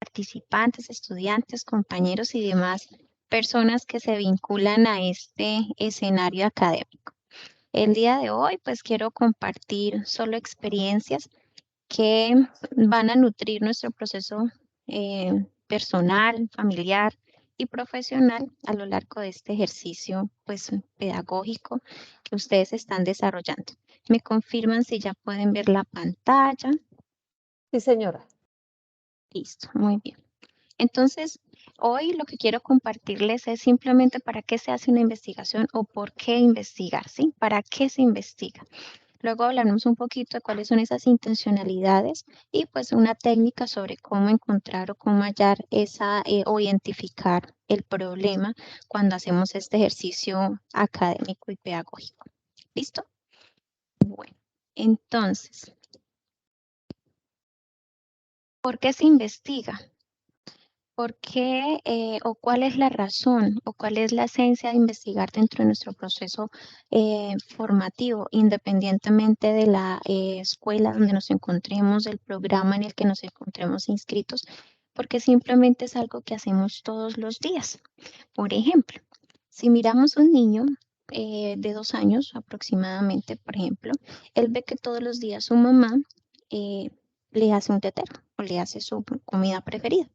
participantes, estudiantes, compañeros y demás personas que se vinculan a este escenario académico. El día de hoy, pues quiero compartir solo experiencias que van a nutrir nuestro proceso personal, familiar y profesional a lo largo de este ejercicio, pues pedagógico que ustedes están desarrollando. Me confirman si ya pueden ver la pantalla. Sí, señora. Listo, muy bien. Entonces, hoy lo que quiero compartirles es simplemente para qué se hace una investigación o por qué investigar, ¿sí? ¿Para qué se investiga? Luego hablaremos un poquito de cuáles son esas intencionalidades y pues una técnica sobre cómo encontrar o cómo hallar esa o identificar el problema cuando hacemos este ejercicio académico y pedagógico. ¿Listo? Bueno, entonces, ¿por qué se investiga? ¿Por qué o cuál es la razón o cuál es la esencia de investigar dentro de nuestro proceso formativo, independientemente de la escuela donde nos encontremos, del programa en el que nos encontremos inscritos? Porque simplemente es algo que hacemos todos los días. Por ejemplo, si miramos un niño de 2 años aproximadamente, por ejemplo, él ve que todos los días su mamá eh, le hace un tetero o le hace su comida preferida.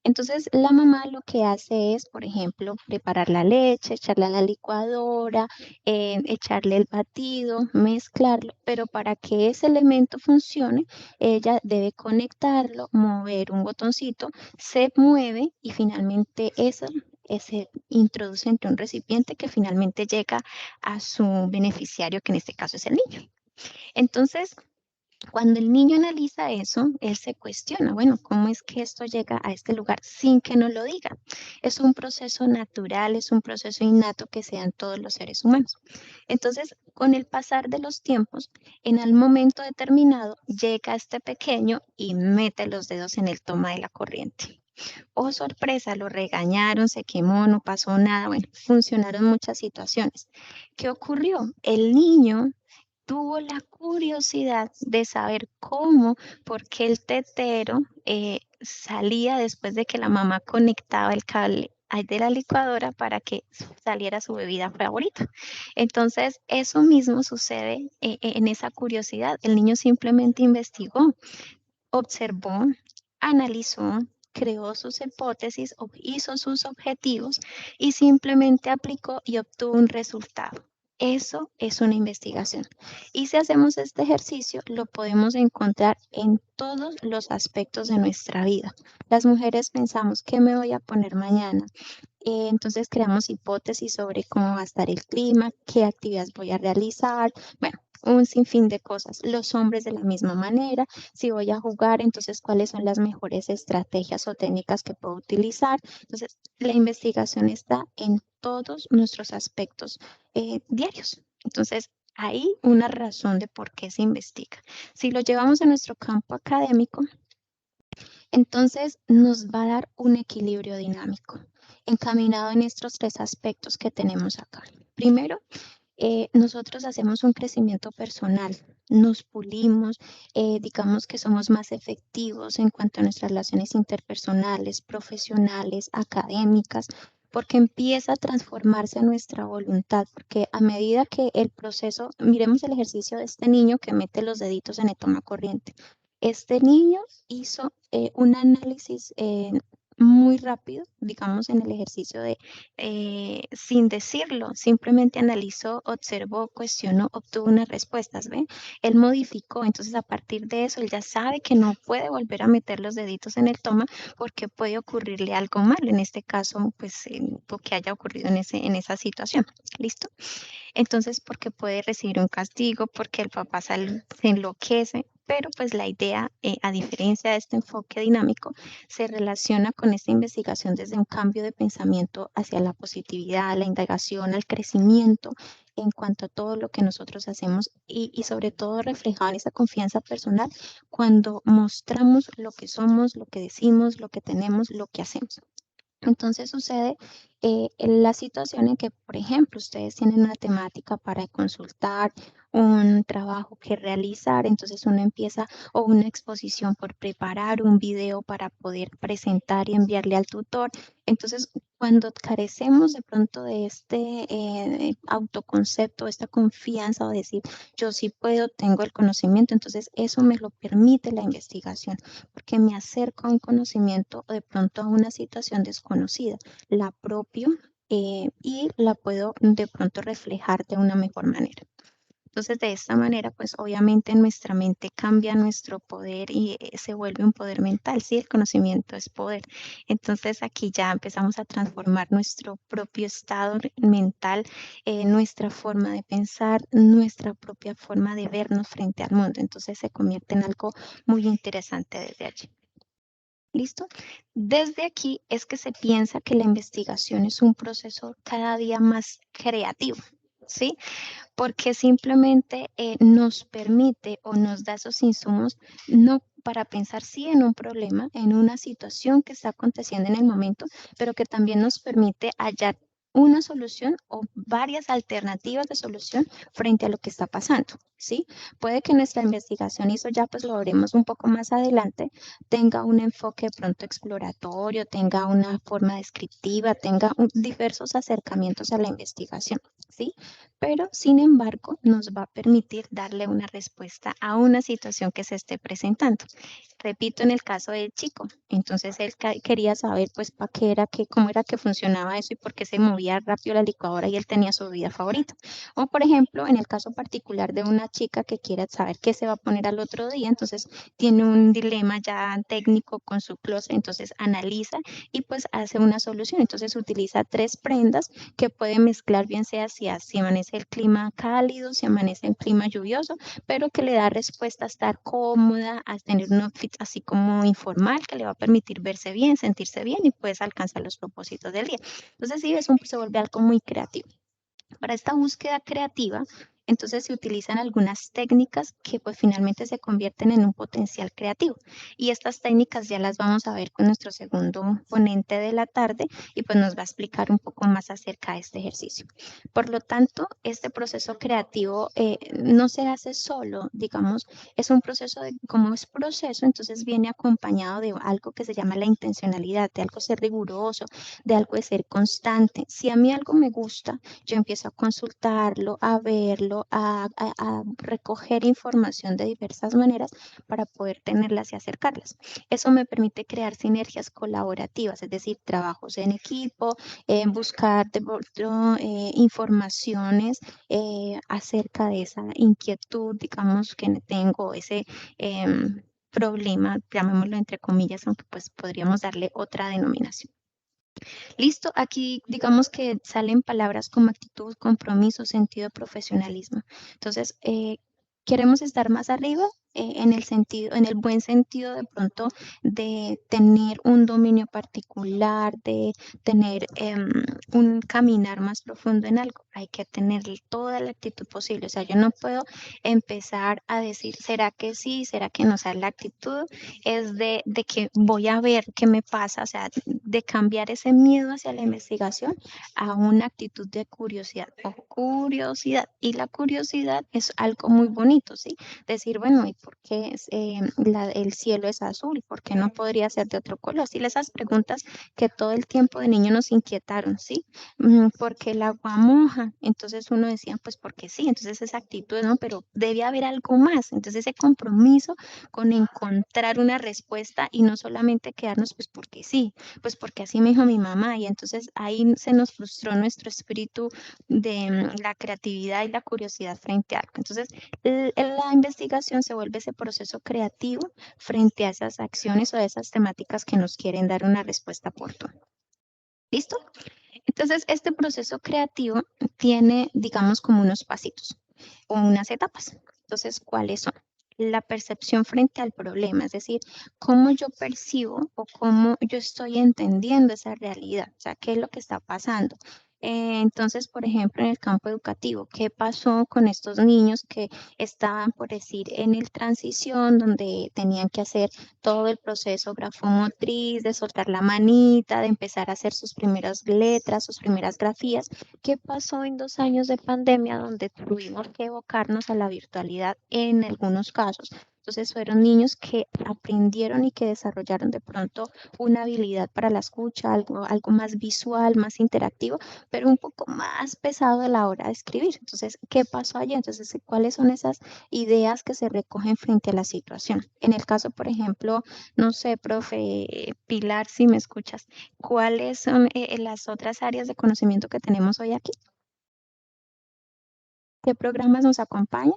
Entonces, la mamá lo que hace es, por ejemplo, preparar la leche, echarla a la licuadora, echarle el batido, mezclarlo, pero para que ese elemento funcione, ella debe conectarlo, mover un botoncito, se mueve y finalmente eso se introduce entre un recipiente que finalmente llega a su beneficiario, que en este caso es el niño. Entonces, cuando el niño analiza eso, él se cuestiona, bueno, ¿cómo es que esto llega a este lugar sin que nos lo diga? Es un proceso natural, es un proceso innato que se da en todos los seres humanos. Entonces, con el pasar de los tiempos, en el momento determinado, llega este pequeño y mete los dedos en el toma de la corriente. Oh, sorpresa, lo regañaron, se quemó, no pasó nada, bueno, funcionaron muchas situaciones. ¿Qué ocurrió? El niño tuvo la curiosidad de saber cómo, por qué el tetero salía después de que la mamá conectaba el cable ahí de la licuadora para que saliera su bebida favorita. Entonces, eso mismo sucede en esa curiosidad. El niño simplemente investigó, observó, analizó, creó sus hipótesis, hizo sus objetivos y simplemente aplicó y obtuvo un resultado. Eso es una investigación. Y si hacemos este ejercicio, lo podemos encontrar en todos los aspectos de nuestra vida. Las mujeres pensamos, ¿qué me voy a poner mañana? Entonces creamos hipótesis sobre cómo va a estar el clima, qué actividades voy a realizar, bueno, un sinfín de cosas. Los hombres de la misma manera, si voy a jugar, entonces cuáles son las mejores estrategias o técnicas que puedo utilizar. Entonces, la investigación está en todos nuestros aspectos diarios. Entonces, hay una razón de por qué se investiga. Si lo llevamos a nuestro campo académico, entonces nos va a dar un equilibrio dinámico encaminado en estos tres aspectos que tenemos acá. Primero, nosotros hacemos un crecimiento personal, nos pulimos, digamos que somos más efectivos en cuanto a nuestras relaciones interpersonales, profesionales, académicas, porque empieza a transformarse nuestra voluntad, porque a medida que el proceso, miremos el ejercicio de este niño que mete los deditos en el toma corriente. Este niño hizo un análisis muy rápido, digamos, en el ejercicio de sin decirlo, simplemente analizó, observó, cuestionó, obtuvo unas respuestas, ¿ven? Él modificó, entonces a partir de eso él ya sabe que no puede volver a meter los deditos en el toma porque puede ocurrirle algo malo, en este caso, pues, lo que haya ocurrido en esa situación, ¿listo? Entonces, porque puede recibir un castigo, porque el papá se enloquece, pero pues la idea, a diferencia de este enfoque dinámico, se relaciona con esta investigación desde un cambio de pensamiento hacia la positividad, la indagación, al crecimiento en cuanto a todo lo que nosotros hacemos y sobre todo reflejado en esa confianza personal cuando mostramos lo que somos, lo que decimos, lo que tenemos, lo que hacemos. Entonces sucede la situación en que, por ejemplo, ustedes tienen una temática para consultar, un trabajo que realizar, entonces uno empieza, o una exposición por preparar un video para poder presentar y enviarle al tutor. Entonces, cuando carecemos de pronto de este autoconcepto, esta confianza o decir, yo sí puedo, tengo el conocimiento, entonces eso me lo permite la investigación, porque me acerco a un conocimiento o de pronto a una situación desconocida, la apropio y la puedo de pronto reflejar de una mejor manera. Entonces, de esta manera, pues obviamente nuestra mente cambia nuestro poder y se vuelve un poder mental, ¿sí? El conocimiento es poder. Entonces, aquí ya empezamos a transformar nuestro propio estado mental, nuestra forma de pensar, nuestra propia forma de vernos frente al mundo. Entonces, se convierte en algo muy interesante desde allí. ¿Listo? Desde aquí es que se piensa que la investigación es un proceso cada día más creativo, ¿sí? Porque simplemente nos permite o nos da esos insumos no para pensar sí en un problema, en una situación que está aconteciendo en el momento, pero que también nos permite hallar una solución o varias alternativas de solución frente a lo que está pasando, ¿sí? Puede que nuestra investigación, y eso ya pues lo veremos un poco más adelante, tenga un enfoque de pronto exploratorio, tenga una forma descriptiva, tenga diversos acercamientos a la investigación, ¿sí? Pero sin embargo nos va a permitir darle una respuesta a una situación que se esté presentando. Repito, en el caso del chico, entonces él quería saber pues para qué era que, cómo era que funcionaba eso y por qué se movía rápido la licuadora y él tenía su bebida favorita. O por ejemplo, en el caso particular de una chica que quiere saber qué se va a poner al otro día, entonces tiene un dilema ya técnico con su closet, entonces analiza y pues hace una solución. Entonces utiliza 3 prendas que puede mezclar, bien sea si amanece el clima cálido, si amanece el clima lluvioso, pero que le da respuesta a estar cómoda, a tener un outfit así como informal, que le va a permitir verse bien, sentirse bien y puedes alcanzar los propósitos del día. Entonces, sí, se vuelve algo muy creativo. Para esta búsqueda creativa, entonces se utilizan algunas técnicas que pues finalmente se convierten en un potencial creativo. Y estas técnicas ya las vamos a ver con nuestro segundo ponente de la tarde y pues nos va a explicar un poco más acerca de este ejercicio. Por lo tanto, este proceso creativo no se hace solo, digamos, es un proceso de, como es proceso, entonces viene acompañado de algo que se llama la intencionalidad, de algo ser riguroso, de algo de ser constante. Si a mí algo me gusta, yo empiezo a consultarlo, a verlo, a recoger información de diversas maneras para poder tenerlas y acercarlas. Eso me permite crear sinergias colaborativas, es decir, trabajos en equipo, buscar de pronto informaciones acerca de esa inquietud, digamos, que tengo, ese problema, llamémoslo entre comillas, aunque pues podríamos darle otra denominación. Listo, aquí digamos que salen palabras como actitud, compromiso, sentido, profesionalismo. Entonces, queremos estar más arriba en el sentido, en el buen sentido de pronto de tener un dominio particular, de tener un caminar más profundo en algo. Hay que tener toda la actitud posible. O sea, yo no puedo empezar a decir, ¿será que sí? ¿Será que no? O sea, la actitud es de que voy a ver qué me pasa, o sea, de cambiar ese miedo hacia la investigación a una actitud de curiosidad o curiosidad. Y la curiosidad es algo muy bonito, ¿sí? Decir, bueno, ¿y por qué el cielo es azul? ¿Y por qué no podría ser de otro color? Sí, esas preguntas que todo el tiempo de niño nos inquietaron, ¿sí? Porque el agua moja, entonces uno decía, pues porque sí, entonces esa actitud, ¿no? Pero debe haber algo más, entonces ese compromiso con encontrar una respuesta y no solamente quedarnos pues porque sí, pues porque así me dijo mi mamá y entonces ahí se nos frustró nuestro espíritu de la creatividad y la curiosidad frente a algo. Entonces, la investigación se vuelve ese proceso creativo frente a esas acciones o a esas temáticas que nos quieren dar una respuesta oportuna. ¿Listo? Entonces, este proceso creativo tiene, digamos, como unos pasitos o unas etapas. Entonces, ¿cuáles son? La percepción frente al problema, es decir, cómo yo percibo o cómo yo estoy entendiendo esa realidad, o sea, qué es lo que está pasando. Entonces, por ejemplo, en el campo educativo, ¿qué pasó con estos niños que estaban, por decir, en el transición, donde tenían que hacer todo el proceso grafomotriz, de soltar la manita, de empezar a hacer sus primeras letras, sus primeras grafías? ¿Qué pasó en 2 años de pandemia donde tuvimos que evocarnos a la virtualidad en algunos casos? Entonces fueron niños que aprendieron y que desarrollaron de pronto una habilidad para la escucha, algo más visual, más interactivo, pero un poco más pesado a la hora de escribir. Entonces, ¿qué pasó allí? Entonces, ¿cuáles son esas ideas que se recogen frente a la situación? En el caso, por ejemplo, no sé, profe Pilar, si me escuchas, ¿cuáles son las otras áreas de conocimiento que tenemos hoy aquí? ¿Qué programas nos acompañan?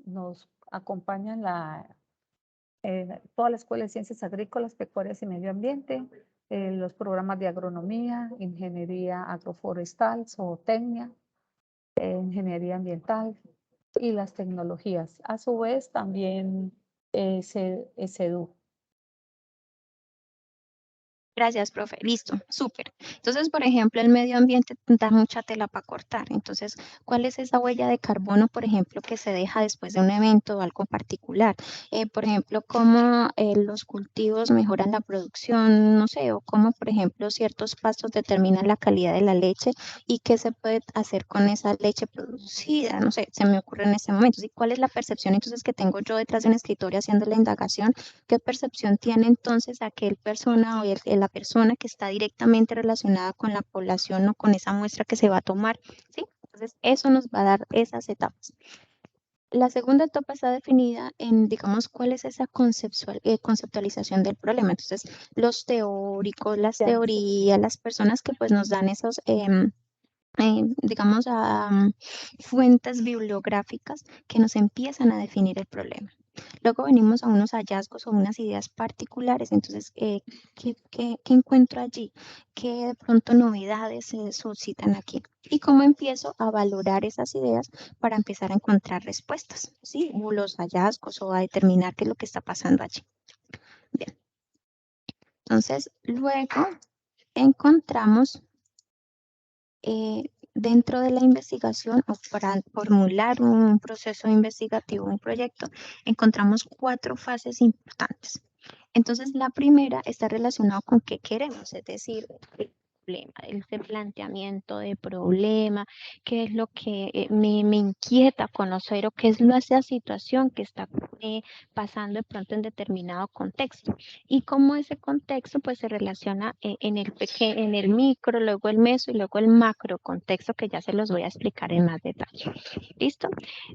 Nos acompañan toda la Escuela de Ciencias Agrícolas, Pecuarias y Medio Ambiente, los programas de agronomía, ingeniería agroforestal, zootecnia, ingeniería ambiental y las tecnologías. A su vez, también SEDU. Gracias, profe. Listo, súper. Entonces, por ejemplo, el medio ambiente da mucha tela para cortar. Entonces, ¿cuál es esa huella de carbono, por ejemplo, que se deja después de un evento o algo particular? Por ejemplo, cómo los cultivos mejoran la producción, no sé, o cómo, por ejemplo, ciertos pastos determinan la calidad de la leche y qué se puede hacer con esa leche producida. No sé, se me ocurre en este momento. ¿Sí? ¿Cuál es la percepción entonces que tengo yo detrás de un escritorio haciendo la indagación? ¿Qué percepción tiene entonces aquel persona o la persona que está directamente relacionada con la población o con esa muestra que se va a tomar? ¿Sí? Entonces, eso nos va a dar esas etapas. La segunda etapa está definida en, digamos, cuál es esa conceptualización del problema. Entonces, los teóricos, las teorías, las personas que pues nos dan esos, digamos, fuentes bibliográficas que nos empiezan a definir el problema. Luego venimos a unos hallazgos o unas ideas particulares. Entonces, ¿qué encuentro allí? ¿Qué de pronto novedades se suscitan aquí? ¿Y cómo empiezo a valorar esas ideas para empezar a encontrar respuestas? ¿Sí? O los hallazgos o a determinar qué es lo que está pasando allí. Bien. Entonces, luego encontramos dentro de la investigación o para formular un proceso investigativo, un proyecto, encontramos 4 fases importantes. Entonces, la primera está relacionada con qué queremos, es decir, el problema, el planteamiento de problema, qué es lo que me inquieta conocer o qué es esa situación que está pasando de pronto en determinado contexto y cómo ese contexto pues se relaciona en el micro, luego el meso y luego el macro contexto que ya se los voy a explicar en más detalle. ¿Listo?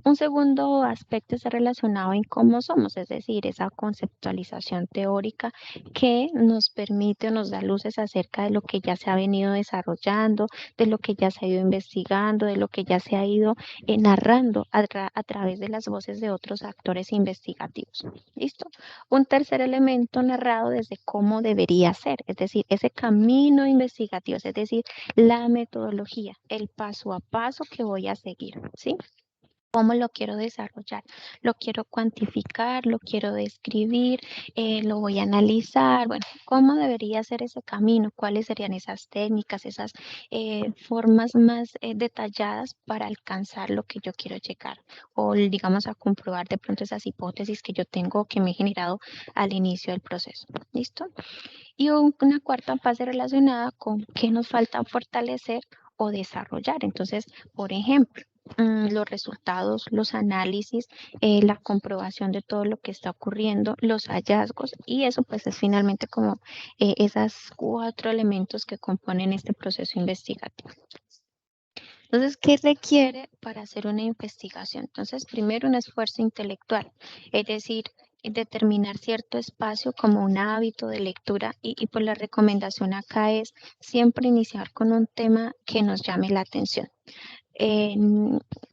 Un segundo aspecto está relacionado en cómo somos, es decir, esa conceptualización teórica que nos permite o nos da luces acerca de lo que ya se ha venido desarrollando, de lo que ya se ha ido investigando, de lo que ya se ha ido narrando a través de las voces de otros actores investigativos. ¿Listo? Un tercer elemento narrado desde cómo debería ser, es decir, ese camino investigativo, es decir, la metodología, el paso a paso que voy a seguir, ¿sí? ¿Cómo lo quiero desarrollar? Lo quiero cuantificar, lo quiero describir, lo voy a analizar. Bueno, ¿cómo debería ser ese camino? ¿Cuáles serían esas técnicas, esas formas más detalladas para alcanzar lo que yo quiero llegar? O digamos a comprobar de pronto esas hipótesis que yo tengo que me he generado al inicio del proceso. ¿Listo? Y una cuarta fase relacionada con qué nos falta fortalecer o desarrollar. Entonces, por ejemplo, los resultados, los análisis, la comprobación de todo lo que está ocurriendo, los hallazgos y eso pues es finalmente como esas 4 elementos que componen este proceso investigativo. Entonces, ¿qué requiere para hacer una investigación? Entonces, primero un esfuerzo intelectual, es decir, determinar cierto espacio como un hábito de lectura y pues la recomendación acá es siempre iniciar con un tema que nos llame la atención.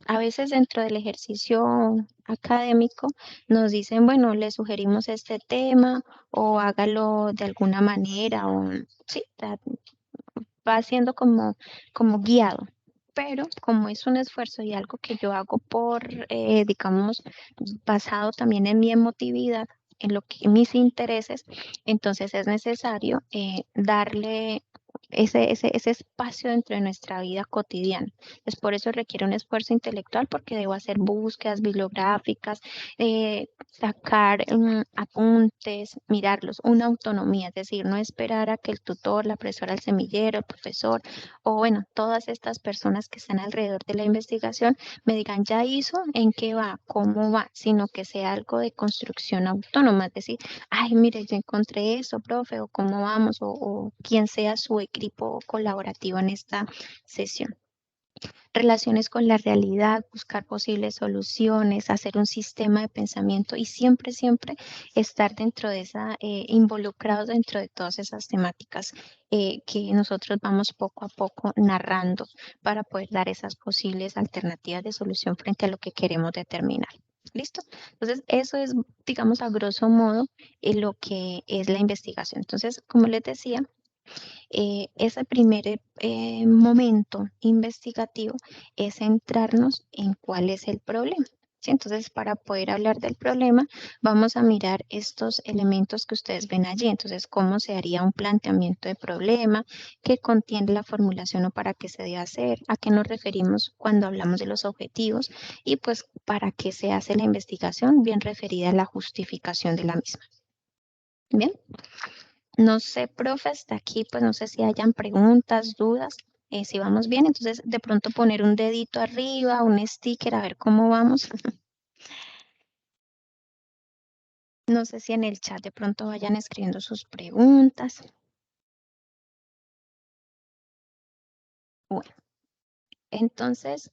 A veces dentro del ejercicio académico nos dicen, bueno, le sugerimos este tema o hágalo de alguna manera o sí, va siendo como guiado. Pero como es un esfuerzo y algo que yo hago por, digamos, basado también en mi emotividad, en lo que mis intereses, entonces es necesario darle ese espacio dentro de nuestra vida cotidiana. Es por eso requiere un esfuerzo intelectual, porque debo hacer búsquedas bibliográficas, sacar apuntes, mirarlos, una autonomía, es decir, no esperar a que el tutor, la profesora, el semillero, el profesor, o bueno, todas estas personas que están alrededor de la investigación me digan, ya hizo, en qué va, cómo va, sino que sea algo de construcción autónoma, es decir, ay, mire, yo encontré eso, profe, o cómo vamos, o quien sea su equipo colaborativo en esta sesión. Relaciones con la realidad, buscar posibles soluciones, hacer un sistema de pensamiento y siempre, siempre estar dentro de involucrados dentro de todas esas temáticas que nosotros vamos poco a poco narrando para poder dar esas posibles alternativas de solución frente a lo que queremos determinar. ¿Listo? Entonces, eso es, digamos, a grosso modo, lo que es la investigación. Entonces, como les decía, ese primer momento investigativo es centrarnos en cuál es el problema. ¿Sí? Entonces, para poder hablar del problema, vamos a mirar estos elementos que ustedes ven allí. Entonces, cómo se haría un planteamiento de problema, qué contiene la formulación o para qué se debe hacer, a qué nos referimos cuando hablamos de los objetivos y pues para qué se hace la investigación, bien referida a la justificación de la misma. Bien. No sé, profe, hasta aquí, pues no sé si hayan preguntas, dudas. Si vamos bien, entonces de pronto poner un dedito arriba, un sticker, a ver cómo vamos. No sé si en el chat de pronto vayan escribiendo sus preguntas. Bueno, entonces,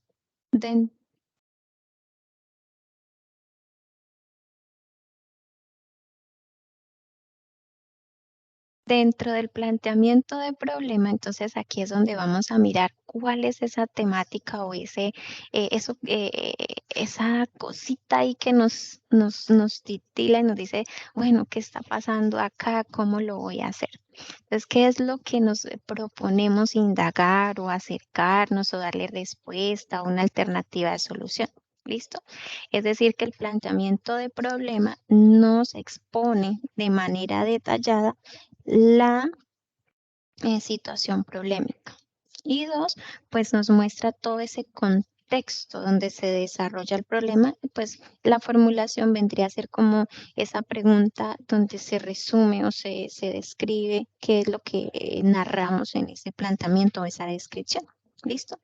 dentro del planteamiento de problema, entonces aquí es donde vamos a mirar cuál es esa temática o esa cosita ahí que nos titila y nos dice, bueno, ¿qué está pasando acá? ¿Cómo lo voy a hacer? Entonces, ¿qué es lo que nos proponemos indagar o acercarnos o darle respuesta o una alternativa de solución? ¿Listo? Es decir, que el planteamiento de problema nos expone de manera detallada la situación problemática. Y dos, pues nos muestra todo ese contexto donde se desarrolla el problema. Pues la formulación vendría a ser como esa pregunta donde se resume o se describe qué es lo que narramos en ese planteamiento o esa descripción. ¿Listo?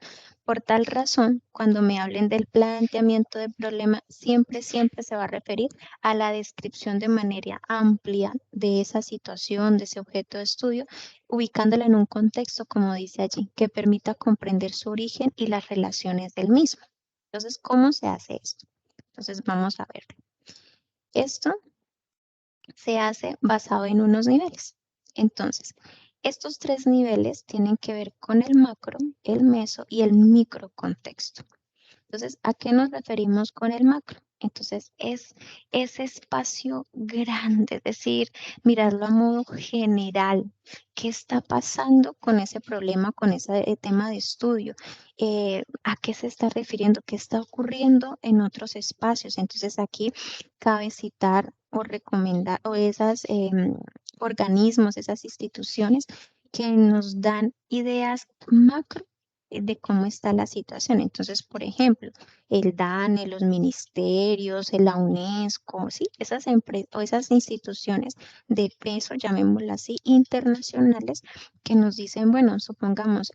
Por tal razón, cuando me hablen del planteamiento del problema, siempre, siempre se va a referir a la descripción de manera amplia de esa situación, de ese objeto de estudio, ubicándola en un contexto, como dice allí, que permita comprender su origen y las relaciones del mismo. Entonces, ¿cómo se hace esto? Entonces, vamos a ver. Esto se hace basado en unos niveles. Entonces, estos tres niveles tienen que ver con el macro, el meso y el microcontexto. Entonces, ¿a qué nos referimos con el macro? Entonces, es ese espacio grande, es decir, mirarlo a modo general. ¿Qué está pasando con ese problema, con ese tema de estudio? ¿A qué se está refiriendo? ¿Qué está ocurriendo en otros espacios? Entonces, aquí cabe citar o recomendar o esos organismos, esas instituciones que nos dan ideas macro de cómo está la situación. Entonces, por ejemplo, el DANE, los ministerios, la UNESCO, ¿sí? Esas empresas o esas instituciones de peso, llamémoslas así, internacionales, que nos dicen, bueno, supongamos,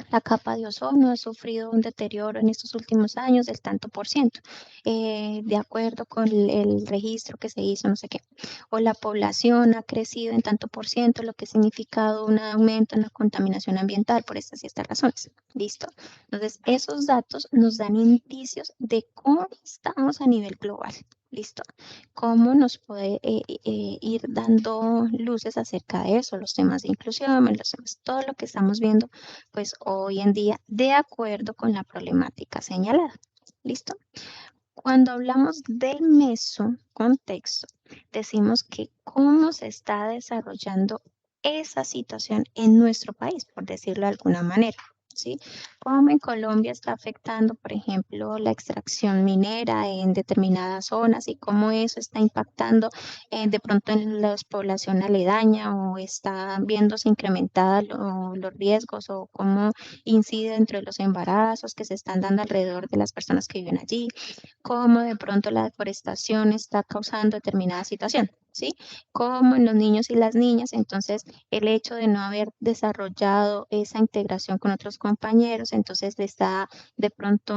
la capa de ozono ha sufrido un deterioro en estos últimos años del tanto por ciento, de acuerdo con el registro que se hizo, no sé qué. O la población ha crecido en tanto por ciento, lo que ha significado un aumento en la contaminación ambiental por estas y estas razones. ¿Listo? Entonces, esos datos nos dan indicios de cómo estamos a nivel global. ¿Listo? Cómo nos puede ir dando luces acerca de eso, los temas de inclusión, los temas, todo lo que estamos viendo pues hoy en día de acuerdo con la problemática señalada. ¿Listo? Cuando hablamos del mesocontexto, decimos que cómo se está desarrollando esa situación en nuestro país, por decirlo de alguna manera. ¿sí? Cómo en Colombia está afectando, por ejemplo, la extracción minera en determinadas zonas y cómo eso está impactando de pronto en la población aledaña o está viéndose incrementadas los riesgos o cómo incide dentro de los embarazos que se están dando alrededor de las personas que viven allí, cómo de pronto la deforestación está causando determinada situación, ¿sí? Cómo en los niños y las niñas, entonces el hecho de no haber desarrollado esa integración con otros compañeros, entonces le está de pronto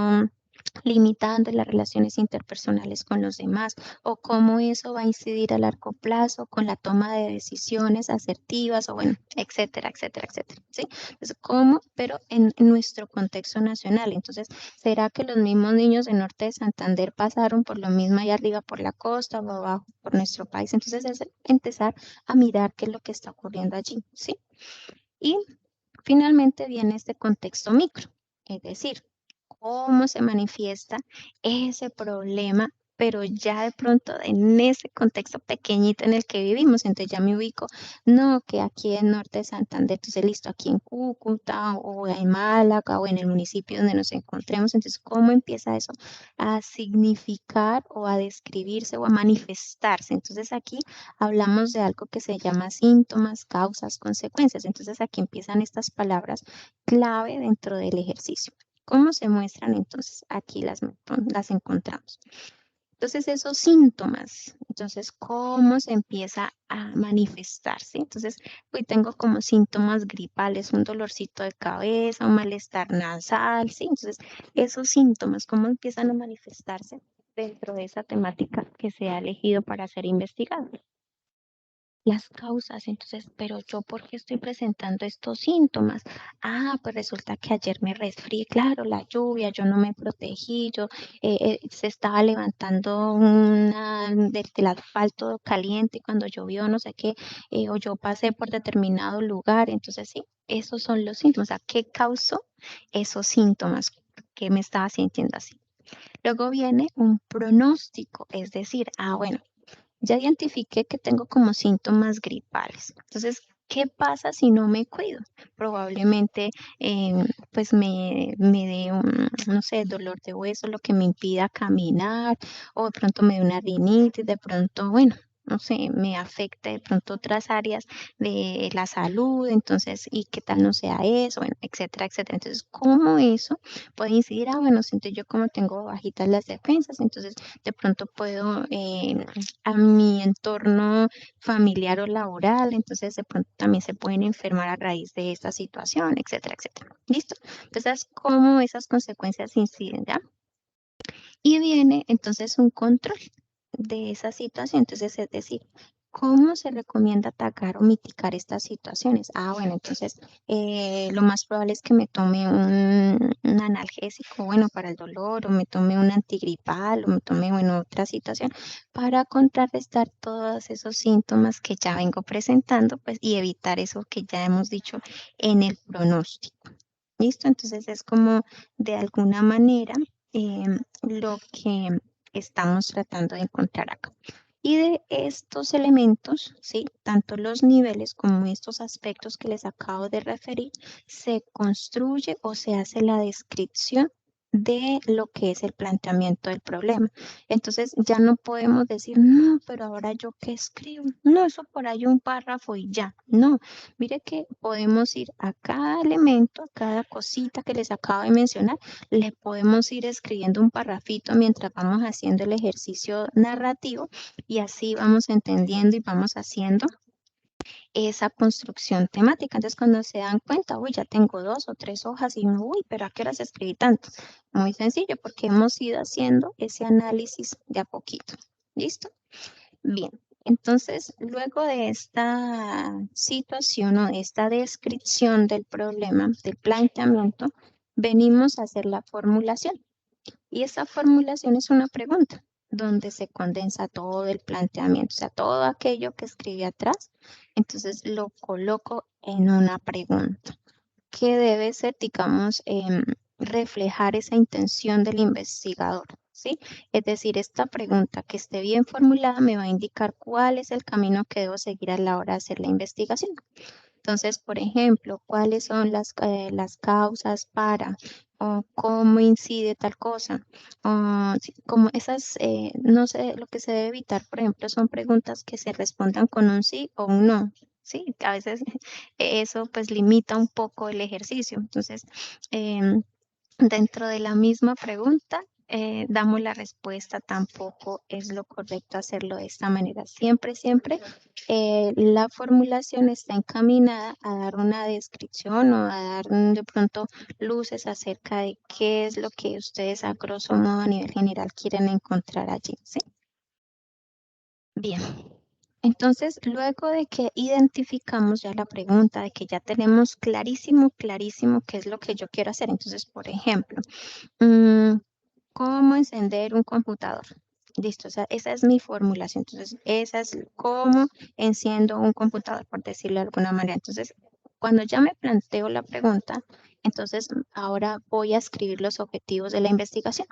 limitando las relaciones interpersonales con los demás, o cómo eso va a incidir a largo plazo con la toma de decisiones asertivas, o bueno, etcétera, etcétera, etcétera, ¿sí? Entonces, ¿cómo? Pero en nuestro contexto nacional. Entonces, ¿será que los mismos niños del norte de Santander pasaron por lo mismo allá arriba por la costa o abajo por nuestro país? Entonces, es empezar a mirar qué es lo que está ocurriendo allí, ¿sí? Y finalmente viene este contexto micro, es decir, cómo se manifiesta ese problema, pero ya de pronto en ese contexto pequeñito en el que vivimos. Entonces ya me ubico, no, que aquí en Norte de Santander, entonces listo, aquí en Cúcuta o en Málaga o en el municipio donde nos encontremos. Entonces, ¿cómo empieza eso a significar o a describirse o a manifestarse? Entonces aquí hablamos de algo que se llama síntomas, causas, consecuencias. Entonces aquí empiezan estas palabras clave dentro del ejercicio. ¿Cómo se muestran entonces? Aquí las encontramos. Entonces, esos síntomas, entonces, ¿cómo se empieza a manifestarse? Entonces, hoy tengo como síntomas gripales, un dolorcito de cabeza, un malestar nasal, ¿sí? Entonces, esos síntomas, ¿cómo empiezan a manifestarse dentro de esa temática que se ha elegido para ser investigada? Las causas, entonces, pero yo, ¿por qué estoy presentando estos síntomas? Ah, pues resulta que ayer me resfrié, claro, la lluvia, yo no me protegí, yo se estaba levantando del asfalto caliente cuando llovió, no sé qué, o yo pasé por determinado lugar, entonces sí, esos son los síntomas, o sea, ¿qué causó esos síntomas? ¿Qué me estaba sintiendo así? Luego viene un pronóstico, es decir, bueno, ya identifiqué que tengo como síntomas gripales. Entonces, ¿qué pasa si no me cuido? Probablemente pues me dé un, no sé, dolor de hueso, lo que me impida caminar, o de pronto me dé una rinitis, de pronto, bueno, no sé, me afecte de pronto otras áreas de la salud, entonces, ¿y qué tal no sea eso? Bueno, etcétera, etcétera. Entonces, ¿cómo eso puede incidir? Bueno, siento yo como tengo bajitas las defensas, entonces de pronto puedo a mi entorno familiar o laboral, entonces de pronto también se pueden enfermar a raíz de esta situación, etcétera, etcétera. ¿Listo? Entonces, cómo esas consecuencias inciden, ¿ya? Y viene entonces un control de esa situación. Entonces, es decir, ¿cómo se recomienda atacar o mitigar estas situaciones? Bueno, entonces lo más probable es que me tome un analgésico, bueno, para el dolor, o me tome un antigripal, o me tome, bueno, otra situación para contrarrestar todos esos síntomas que ya vengo presentando, pues, y evitar eso que ya hemos dicho en el pronóstico. ¿Listo? Entonces es como de alguna manera lo que estamos tratando de encontrar acá. Y de estos elementos, ¿sí? Tanto los niveles como estos aspectos que les acabo de referir, se construye o se hace la descripción de lo que es el planteamiento del problema. Entonces ya no podemos decir, no, pero ahora yo qué escribo. No, eso por ahí un párrafo y ya. No, mire que podemos ir a cada elemento, a cada cosita que les acabo de mencionar, le podemos ir escribiendo un parrafito mientras vamos haciendo el ejercicio narrativo y así vamos entendiendo y vamos haciendo esa construcción temática. Entonces, cuando se dan cuenta, uy, ya tengo 2 o 3 hojas y uno, uy, pero ¿a qué horas escribí tanto? Muy sencillo, porque hemos ido haciendo ese análisis de a poquito. ¿Listo? Bien. Entonces, luego de esta situación o de esta descripción del problema, del planteamiento, venimos a hacer la formulación. Y esa formulación es una pregunta donde se condensa todo el planteamiento, o sea, todo aquello que escribí atrás, entonces lo coloco en una pregunta que debe ser, digamos, reflejar esa intención del investigador, ¿sí? Es decir, esta pregunta que esté bien formulada me va a indicar cuál es el camino que debo seguir a la hora de hacer la investigación. Entonces, por ejemplo, ¿cuáles son las causas para o cómo incide tal cosa? O como esas, no sé, lo que se debe evitar, por ejemplo, son preguntas que se respondan con un sí o un no. Sí, a veces eso pues limita un poco el ejercicio. Entonces, em, dentro de la misma pregunta, damos la respuesta, tampoco es lo correcto hacerlo de esta manera. Siempre, siempre la formulación está encaminada a dar una descripción o a dar de pronto luces acerca de qué es lo que ustedes a grosso modo a nivel general quieren encontrar allí, ¿sí? Bien. Entonces, luego de que identificamos ya la pregunta, de que ya tenemos clarísimo, clarísimo qué es lo que yo quiero hacer. Entonces, por ejemplo, ¿cómo encender un computador? Listo, o sea, esa es mi formulación. Entonces, esa es cómo enciendo un computador, por decirlo de alguna manera. Entonces, cuando ya me planteo la pregunta, entonces ahora voy a escribir los objetivos de la investigación.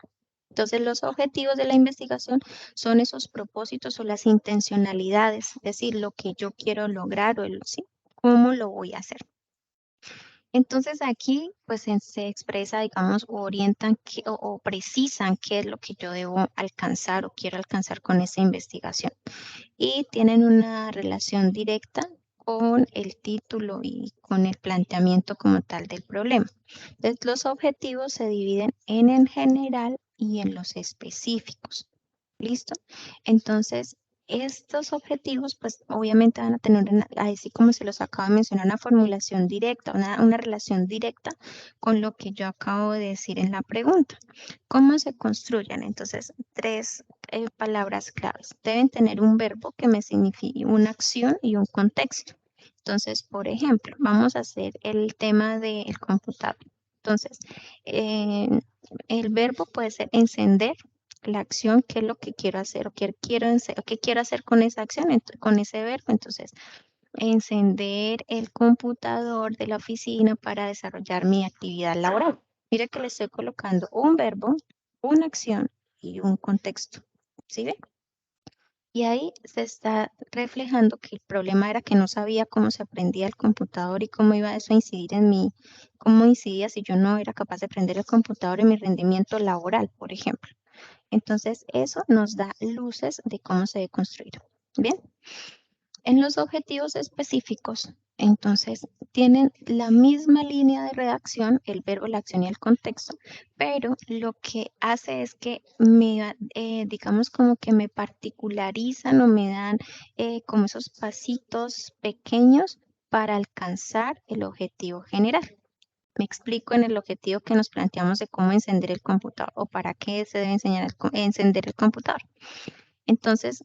Entonces, los objetivos de la investigación son esos propósitos o las intencionalidades, es decir, lo que yo quiero lograr o ¿sí? ¿Cómo lo voy a hacer? Entonces aquí pues se expresa, digamos, o orientan o precisan qué es lo que yo debo alcanzar o quiero alcanzar con esa investigación. Y tienen una relación directa con el título y con el planteamiento como tal del problema. Entonces los objetivos se dividen en el general y en los específicos. ¿Listo? Entonces, estos objetivos, pues obviamente van a tener, así como se los acabo de mencionar, una formulación directa, una relación directa con lo que yo acabo de decir en la pregunta. ¿Cómo se construyen? Entonces, tres palabras claves. Deben tener un verbo que me signifique una acción y un contexto. Entonces, por ejemplo, vamos a hacer el tema del computador. Entonces, el verbo puede ser encender la acción, qué es lo que quiero hacer o qué quiero hacer con esa acción, con ese verbo. Entonces, encender el computador de la oficina para desarrollar mi actividad laboral. Mira que le estoy colocando un verbo, una acción y un contexto. ¿Sí ve? Y ahí se está reflejando que el problema era que no sabía cómo se aprendía el computador y cómo iba eso a incidir en mí, cómo incidía si yo no era capaz de aprender el computador en mi rendimiento laboral, por ejemplo. Entonces, eso nos da luces de cómo se debe construir. Bien, en los objetivos específicos, entonces, tienen la misma línea de redacción, el verbo, la acción y el contexto, pero lo que hace es que digamos, como que me particularizan o me dan como esos pasitos pequeños para alcanzar el objetivo general. Me explico en el objetivo que nos planteamos de cómo encender el computador o para qué se debe encender el computador. Entonces,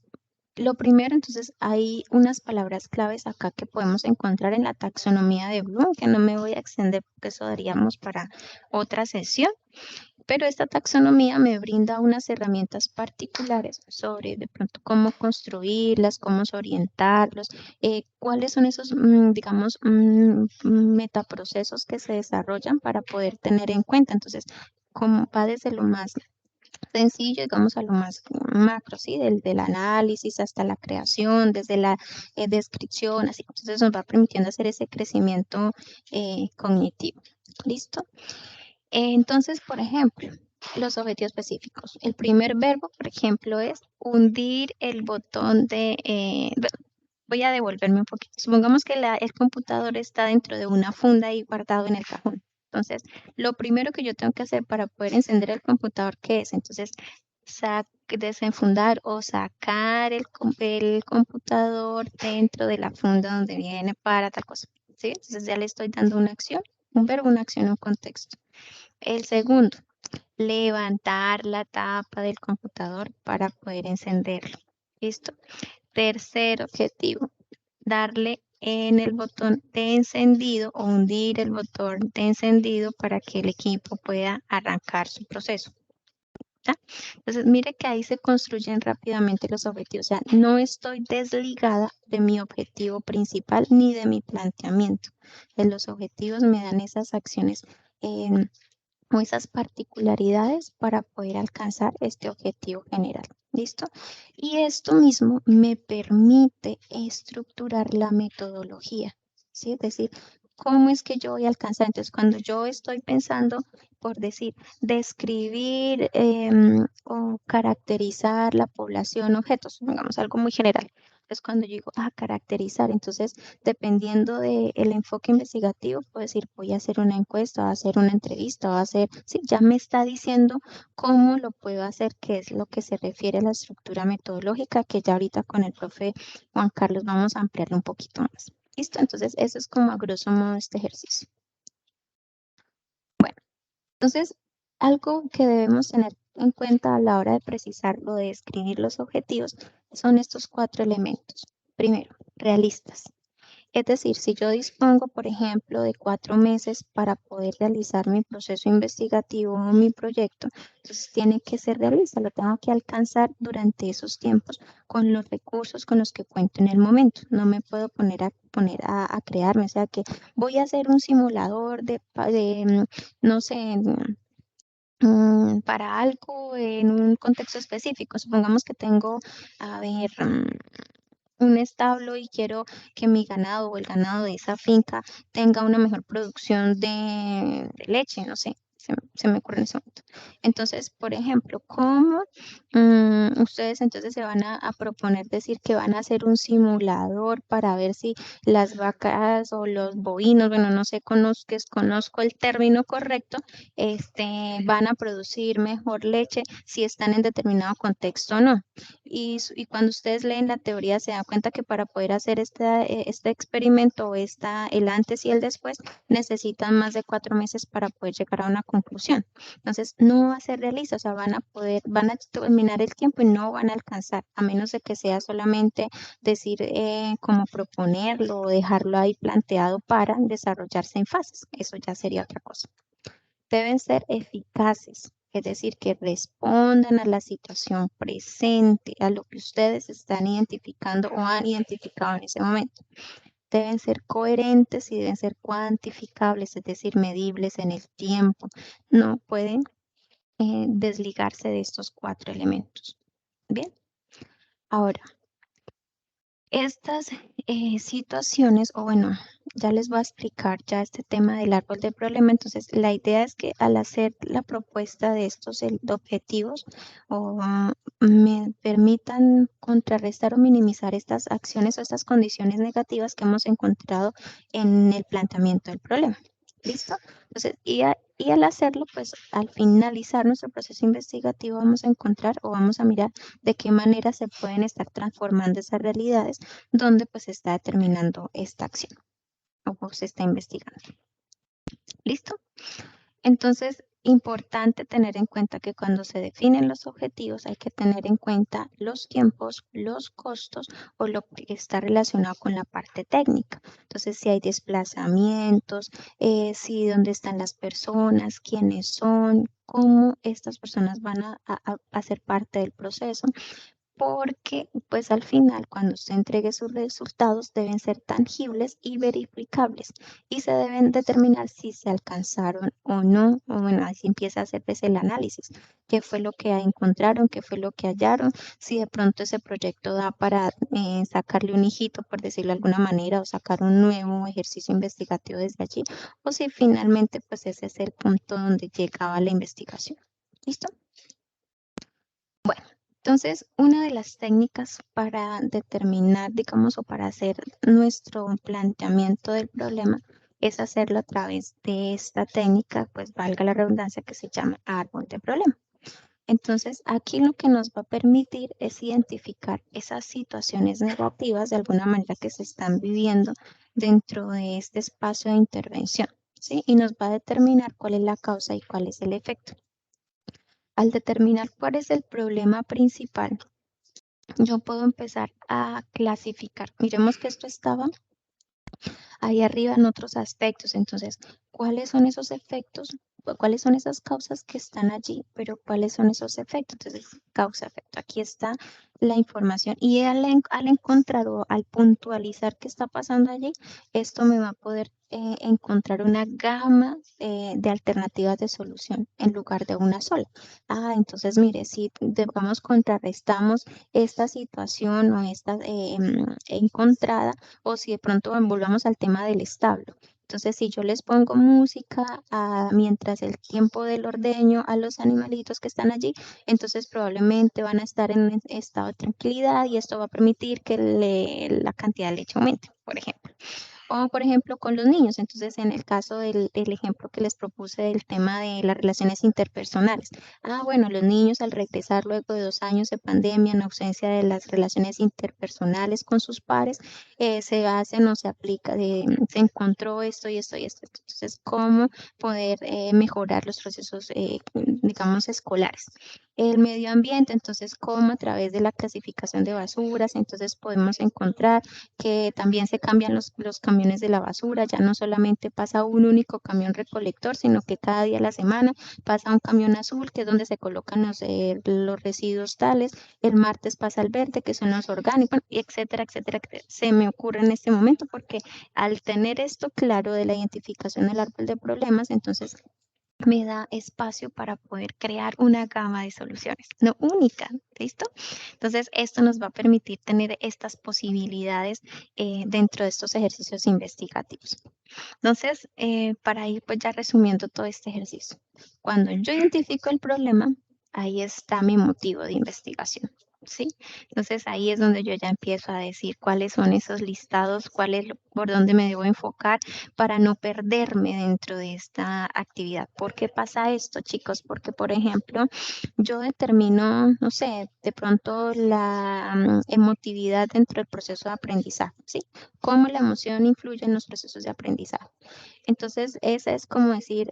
lo primero, entonces, hay unas palabras claves acá que podemos encontrar en la taxonomía de Bloom, que no me voy a extender porque eso daríamos para otra sesión, pero esta taxonomía me brinda unas herramientas particulares sobre de pronto cómo construirlas, cómo orientarlos, cuáles son esos, digamos, metaprocesos que se desarrollan para poder tener en cuenta. Entonces, como va desde lo más sencillo, digamos, a lo más macro, ¿sí? Del análisis hasta la creación, desde la descripción, así. Entonces nos va permitiendo hacer ese crecimiento cognitivo. ¿Listo? Entonces, por ejemplo, los objetivos específicos. El primer verbo, por ejemplo, es hundir el botón de... voy a devolverme un poquito. Supongamos que el computador está dentro de una funda y guardado en el cajón. Entonces, lo primero que yo tengo que hacer para poder encender el computador, ¿qué es? Entonces, desenfundar o sacar el computador dentro de la funda donde viene para tal cosa. ¿Sí? Entonces, ya le estoy dando una acción, un verbo, una acción, un contexto. El segundo, levantar la tapa del computador para poder encenderlo. ¿Listo? Tercer objetivo, darle en el botón de encendido o hundir el botón de encendido para que el equipo pueda arrancar su proceso. ¿Ya? Entonces, mire que ahí se construyen rápidamente los objetivos. O sea, no estoy desligada de mi objetivo principal ni de mi planteamiento. Los objetivos me dan esas acciones o esas particularidades para poder alcanzar este objetivo general. ¿Listo? Y esto mismo me permite estructurar la metodología. ¿sí? Es decir, ¿cómo es que yo voy a alcanzar? Entonces, cuando yo estoy pensando, por decir, describir o caracterizar la población, objetos, digamos algo muy general. Entonces, cuando yo digo, caracterizar, entonces, dependiendo del enfoque investigativo, puedo decir, voy a hacer una encuesta, voy a hacer una entrevista, voy a hacer, sí, ya me está diciendo cómo lo puedo hacer, que es lo que se refiere a la estructura metodológica, que ya ahorita con el profe Juan Carlos vamos a ampliarlo un poquito más. ¿Listo? Entonces, eso es como a grosso modo este ejercicio. Bueno, entonces, algo que debemos tener en cuenta a la hora de precisar o de describir los objetivos son estos 4 elementos. Primero, realistas. Es decir, si yo dispongo, por ejemplo, de 4 meses para poder realizar mi proceso investigativo o mi proyecto, entonces tiene que ser realista, lo tengo que alcanzar durante esos tiempos con los recursos con los que cuento en el momento. No me puedo poner a crearme, o sea que voy a hacer un simulador no sé, para algo en un contexto específico. Supongamos que tengo, a ver, un establo y quiero que mi ganado o el ganado de esa finca tenga una mejor producción de leche, no sé, se me ocurre en ese momento. Entonces, por ejemplo, ¿cómo ustedes entonces se van a proponer decir que van a hacer un simulador para ver si las vacas o los bovinos, bueno, no sé, conozco el término correcto, van a producir mejor leche si están en determinado contexto o no? Y cuando ustedes leen la teoría se dan cuenta que para poder hacer este experimento, el antes y el después, necesitan más de 4 meses para poder llegar a una conclusión. Entonces, no va a ser realista, o sea, van a terminar el tiempo y no van a alcanzar, a menos de que sea solamente decir cómo proponerlo o dejarlo ahí planteado para desarrollarse en fases. Eso ya sería otra cosa. Deben ser eficaces, es decir, que respondan a la situación presente, a lo que ustedes están identificando o han identificado en ese momento. Deben ser coherentes y deben ser cuantificables, es decir, medibles en el tiempo. No pueden desligarse de estos 4 elementos. Bien, ahora, estas situaciones, o bueno, ya les voy a explicar ya este tema del árbol de problema. Entonces, la idea es que al hacer la propuesta de estos objetivos me permitan contrarrestar o minimizar estas acciones o estas condiciones negativas que hemos encontrado en el planteamiento del problema. ¿Listo? Entonces, y al hacerlo, pues al finalizar nuestro proceso investigativo vamos a encontrar o vamos a mirar de qué manera se pueden estar transformando esas realidades donde pues se está determinando esta acción o se está investigando. ¿Listo? Entonces, importante tener en cuenta que cuando se definen los objetivos hay que tener en cuenta los tiempos, los costos o lo que está relacionado con la parte técnica. Entonces, si hay desplazamientos, si dónde están las personas, quiénes son, cómo estas personas van a ser parte del proceso, porque pues al final cuando usted entregue sus resultados deben ser tangibles y verificables y se deben determinar si se alcanzaron o no, o bueno, así empieza a hacer pues, el análisis, qué fue lo que encontraron, qué fue lo que hallaron, si de pronto ese proyecto da para sacarle un hijito, por decirlo de alguna manera, o sacar un nuevo ejercicio investigativo desde allí, o si finalmente pues ese es el punto donde llegaba la investigación. ¿Listo? Bueno, entonces una de las técnicas para determinar, digamos, o para hacer nuestro planteamiento del problema es hacerlo a través de esta técnica, pues valga la redundancia, que se llama árbol de problema. Entonces, aquí lo que nos va a permitir es identificar esas situaciones negativas de alguna manera que se están viviendo dentro de este espacio de intervención, ¿sí? Y nos va a determinar cuál es la causa y cuál es el efecto. Al determinar cuál es el problema principal, yo puedo empezar a clasificar. Miremos que esto estaba ahí arriba en otros aspectos. Entonces, ¿cuáles son esos efectos? ¿Cuáles son esas causas que están allí? Pero ¿cuáles son esos efectos? Entonces, causa-efecto. Aquí está la información. Y al encontrar o al puntualizar qué está pasando allí, esto me va a poder encontrar una gama de alternativas de solución en lugar de una sola. Entonces, mire, si digamos contrarrestamos esta situación o esta encontrada, o si de pronto volvamos al tema del establo. Entonces, si yo les pongo música mientras el tiempo del ordeño a los animalitos que están allí, entonces probablemente van a estar en un estado de tranquilidad y esto va a permitir que la cantidad de leche aumente, por ejemplo. O, por ejemplo, con los niños. Entonces, en el caso del ejemplo que les propuse del tema de las relaciones interpersonales. Bueno, los niños al regresar luego de 2 años de pandemia, en ausencia de las relaciones interpersonales con sus pares, se hace o se aplica, se encontró esto y esto y esto. Entonces, ¿cómo poder mejorar los procesos, digamos, escolares? El medio ambiente, entonces, ¿cómo a través de la clasificación de basuras? Entonces, podemos encontrar que también se cambian los camiones de la basura, ya no solamente pasa un único camión recolector, sino que cada día a la semana pasa un camión azul, que es donde se colocan los residuos tales, el martes pasa el verde, que son los orgánicos, etcétera, etcétera, etcétera. Se me ocurre en este momento porque al tener esto claro de la identificación del árbol de problemas, entonces me da espacio para poder crear una gama de soluciones, no única, ¿listo? Entonces, esto nos va a permitir tener estas posibilidades dentro de estos ejercicios investigativos. Entonces, para ir pues ya resumiendo todo este ejercicio, cuando yo identifico el problema, ahí está mi motivo de investigación, ¿sí? Entonces, ahí es donde yo ya empiezo a decir cuáles son esos listados, por dónde me debo enfocar para no perderme dentro de esta actividad. ¿Por qué pasa esto, chicos? Porque, por ejemplo, yo determino, no sé, de pronto la emotividad dentro del proceso de aprendizaje, ¿sí? Cómo la emoción influye en los procesos de aprendizaje. Entonces, esa es como decir,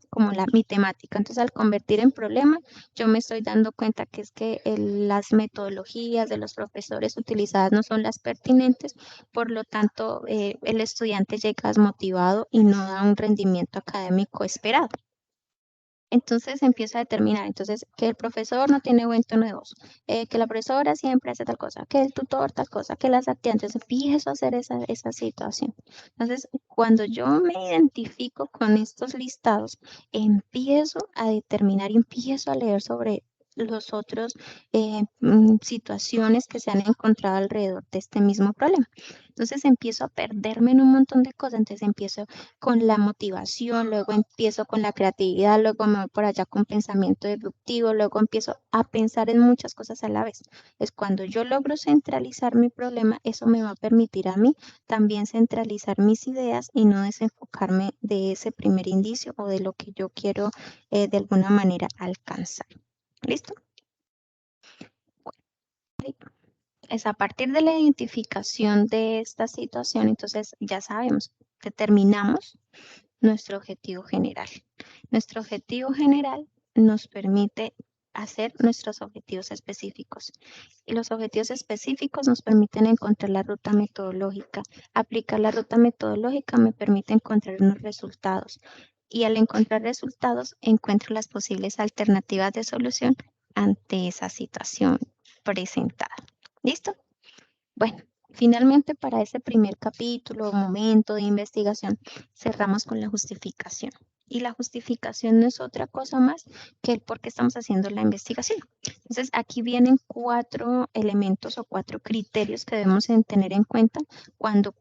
como mi temática. Entonces, al convertir en problema, yo me estoy dando cuenta que es que las metodologías de los profesores utilizadas no son las pertinentes, por lo tanto, el estudiante llega desmotivado y no da un rendimiento académico esperado. Entonces empiezo a determinar, entonces, que el profesor no tiene buen tono de voz, que la profesora siempre hace tal cosa, que el tutor tal cosa, que las actividades, empiezo a hacer esa situación. Entonces, cuando yo me identifico con estos listados, empiezo a determinar y empiezo a leer sobre los otros situaciones que se han encontrado alrededor de este mismo problema. Entonces empiezo a perderme en un montón de cosas, entonces empiezo con la motivación, luego empiezo con la creatividad, luego me voy por allá con pensamiento deductivo, luego empiezo a pensar en muchas cosas a la vez. Es cuando yo logro centralizar mi problema, eso me va a permitir a mí también centralizar mis ideas y no desenfocarme de ese primer indicio o de lo que yo quiero de alguna manera alcanzar. ¿Listo? Bueno, es a partir de la identificación de esta situación, entonces ya sabemos, determinamos nuestro objetivo general. Nuestro objetivo general nos permite hacer nuestros objetivos específicos. Y los objetivos específicos nos permiten encontrar la ruta metodológica. Aplicar la ruta metodológica me permite encontrar unos resultados. Y al encontrar resultados, encuentro las posibles alternativas de solución ante esa situación presentada. ¿Listo? Bueno, finalmente para ese primer capítulo o momento de investigación, cerramos con la justificación. Y la justificación no es otra cosa más que el por qué estamos haciendo la investigación. Entonces, aquí vienen 4 elementos o 4 criterios que debemos tener en cuenta cuando,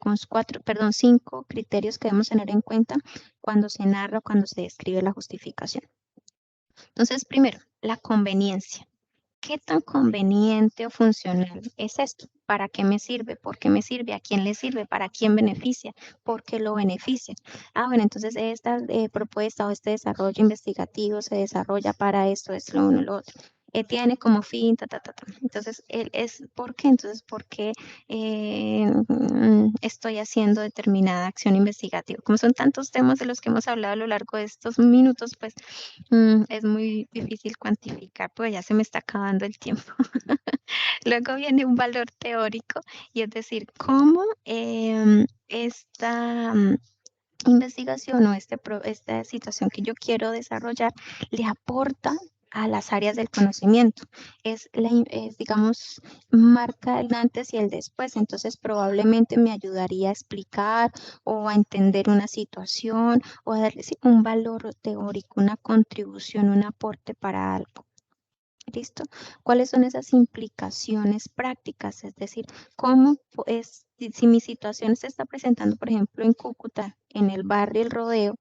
5 criterios que debemos tener en cuenta cuando se narra o cuando se describe la justificación. Entonces, primero, la conveniencia. ¿Qué tan conveniente o funcional es esto? ¿Para qué me sirve? ¿Por qué me sirve? ¿A quién le sirve? ¿Para quién beneficia? ¿Por qué lo beneficia? Bueno, entonces esta propuesta o este desarrollo investigativo se desarrolla para esto, es lo uno, lo otro. Tiene como fin, ta, ta, ta, ta. Entonces, ¿por qué? Entonces, ¿por qué estoy haciendo determinada acción investigativa? Como son tantos temas de los que hemos hablado a lo largo de estos minutos, pues es muy difícil cuantificar, pues ya se me está acabando el tiempo. Luego viene un valor teórico y es decir, cómo esta investigación o esta situación que yo quiero desarrollar le aporta a las áreas del conocimiento. Digamos, marca el antes y el después. Entonces, probablemente me ayudaría a explicar o a entender una situación o a darle un valor teórico, una contribución, un aporte para algo. ¿Listo? ¿Cuáles son esas implicaciones prácticas? Es decir, cómo es, si mi situación se está presentando, por ejemplo, en Cúcuta, en el barrio El Rodeo,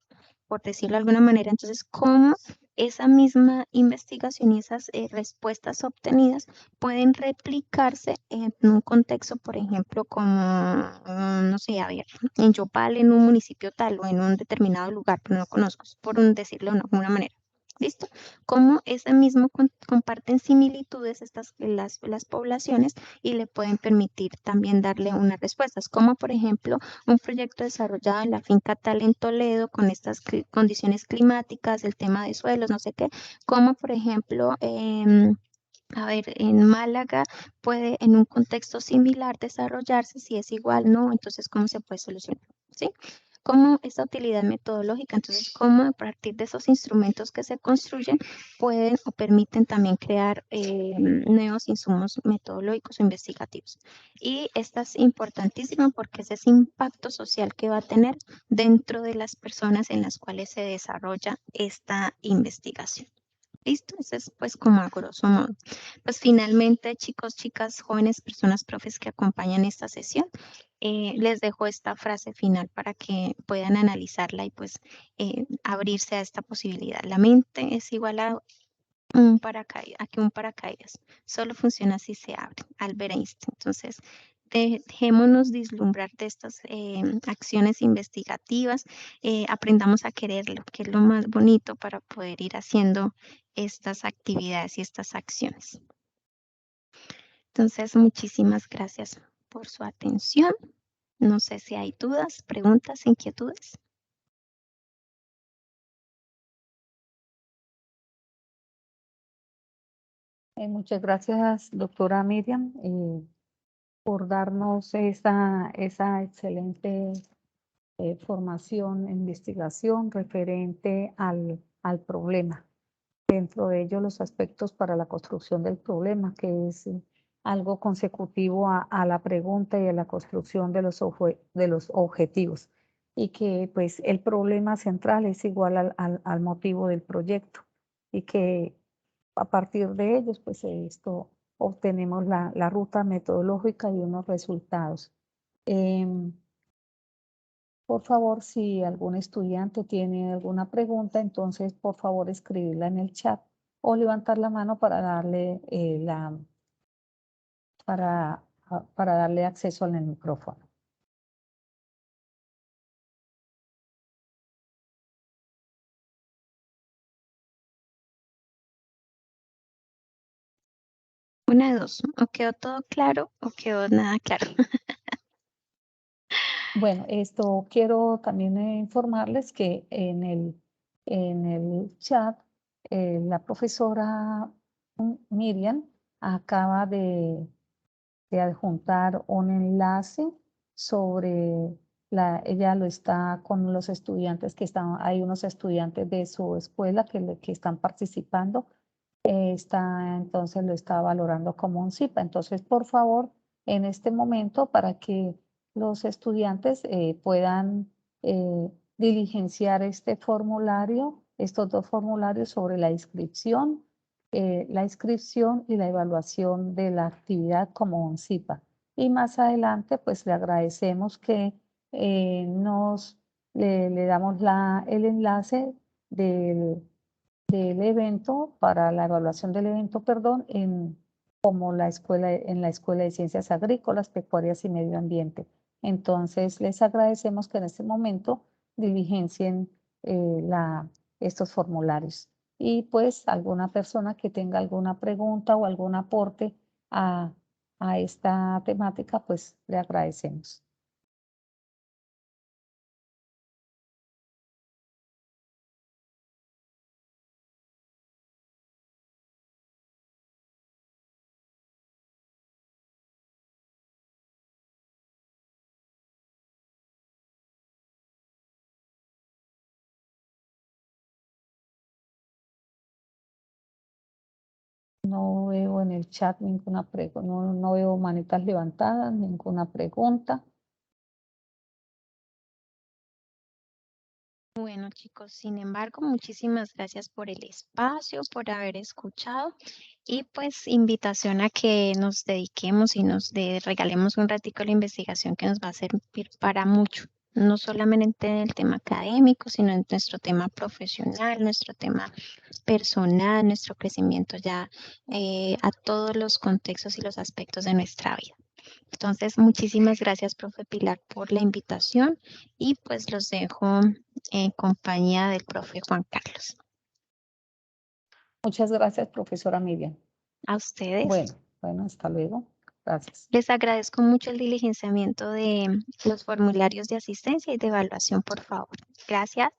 por decirlo de alguna manera, entonces, ¿cómo esa misma investigación y esas respuestas obtenidas pueden replicarse en un contexto, por ejemplo, como, no sé, a ver, en Yopal, en un municipio tal o en un determinado lugar, pero no lo conozco, por decirlo de alguna manera? ¿Listo? Cómo ese mismo comparten similitudes las poblaciones y le pueden permitir también darle unas respuestas, como por ejemplo un proyecto desarrollado en la finca tal en Toledo con estas condiciones climáticas, el tema de suelos, no sé qué, como por ejemplo a ver, en Málaga puede en un contexto similar desarrollarse, si es igual, ¿no? Entonces, ¿cómo se puede solucionar? ¿Sí? ¿Cómo esa utilidad metodológica? Entonces, ¿cómo a partir de esos instrumentos que se construyen pueden o permiten también crear nuevos insumos metodológicos o investigativos? Y esta es importantísima porque es ese impacto social que va a tener dentro de las personas en las cuales se desarrolla esta investigación. ¿Listo? Eso es pues como a grosso modo. Pues finalmente, chicos, chicas, jóvenes, personas, profes que acompañan esta sesión, les dejo esta frase final para que puedan analizarla y pues abrirse a esta posibilidad. La mente es igual a un paracaídas, a que un paracaídas. Solo funciona si se abre. Albert Einstein. Entonces, dejémonos vislumbrar de estas acciones investigativas, aprendamos a quererlo, que es lo más bonito para poder ir haciendo estas actividades y estas acciones. Entonces, muchísimas gracias por su atención. No sé si hay dudas, preguntas, inquietudes. Muchas gracias, doctora Miriam, por darnos esa excelente formación e investigación referente al problema. Dentro de ello, los aspectos para la construcción del problema, que es algo consecutivo a la pregunta y a la construcción de los objetivos. Y que pues el problema central es igual al motivo del proyecto. Y que a partir de ellos, pues esto obtenemos la ruta metodológica y unos resultados. Por favor, si algún estudiante tiene alguna pregunta, entonces por favor escribirla en el chat o levantar la mano para darle para darle acceso al micrófono. Una de dos, o quedó todo claro o quedó nada claro. Bueno, esto quiero también informarles que en el chat la profesora Miriam acaba de adjuntar un enlace sobre ella lo está con los estudiantes que están, hay unos estudiantes de su escuela que están participando, entonces lo está valorando como un CIPA. Entonces, por favor, en este momento, para que los estudiantes puedan diligenciar este formulario, estos dos formularios sobre la inscripción y la evaluación de la actividad como un CIPA. Y más adelante, pues le agradecemos que le damos el enlace del evento, para la evaluación del evento, perdón, en la Escuela de Ciencias Agrícolas, Pecuarias y Medio Ambiente. Entonces, les agradecemos que en este momento diligencien estos formularios. Y pues alguna persona que tenga alguna pregunta o algún aporte a, a esta temática, pues le agradecemos. No veo en el chat ninguna pregunta, no veo manitas levantadas, ninguna pregunta. Bueno, chicos, sin embargo, muchísimas gracias por el espacio, por haber escuchado y pues invitación a que nos dediquemos y regalemos un ratico a la investigación que nos va a servir para mucho, no solamente en el tema académico, sino en nuestro tema profesional, nuestro tema personal, nuestro crecimiento ya a todos los contextos y los aspectos de nuestra vida. Entonces, muchísimas gracias, profe Pilar, por la invitación y pues los dejo en compañía del profe Juan Carlos. Muchas gracias, profesora Miriam. A ustedes. Bueno, hasta luego. Gracias. Les agradezco mucho el diligenciamiento de los formularios de asistencia y de evaluación, por favor. Gracias.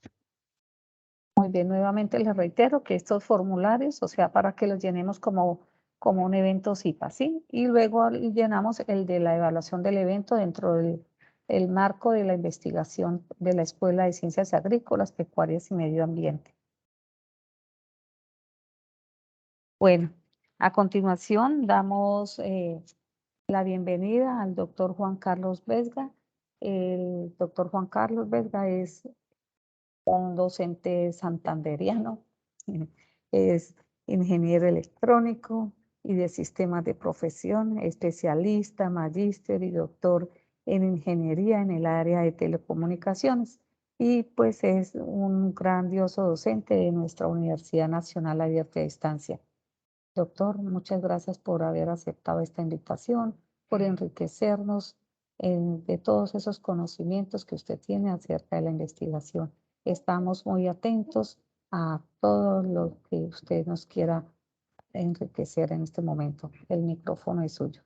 Muy bien, nuevamente les reitero que estos formularios, o sea, para que los llenemos como un evento CIPA, ¿sí? Y luego llenamos el de la evaluación del evento dentro del el marco de la investigación de la Escuela de Ciencias Agrícolas, Pecuarias y Medio Ambiente. Bueno, a continuación damos la bienvenida al doctor Juan Carlos Vesga. El doctor Juan Carlos Vesga es un docente santanderiano, es ingeniero electrónico y de sistemas de profesión, especialista, magíster y doctor en ingeniería en el área de telecomunicaciones. Y pues es un grandioso docente de nuestra Universidad Nacional Abierta a Distancia. Doctor, muchas gracias por haber aceptado esta invitación, por enriquecernos de todos esos conocimientos que usted tiene acerca de la investigación. Estamos muy atentos a todo lo que usted nos quiera enriquecer en este momento. El micrófono es suyo.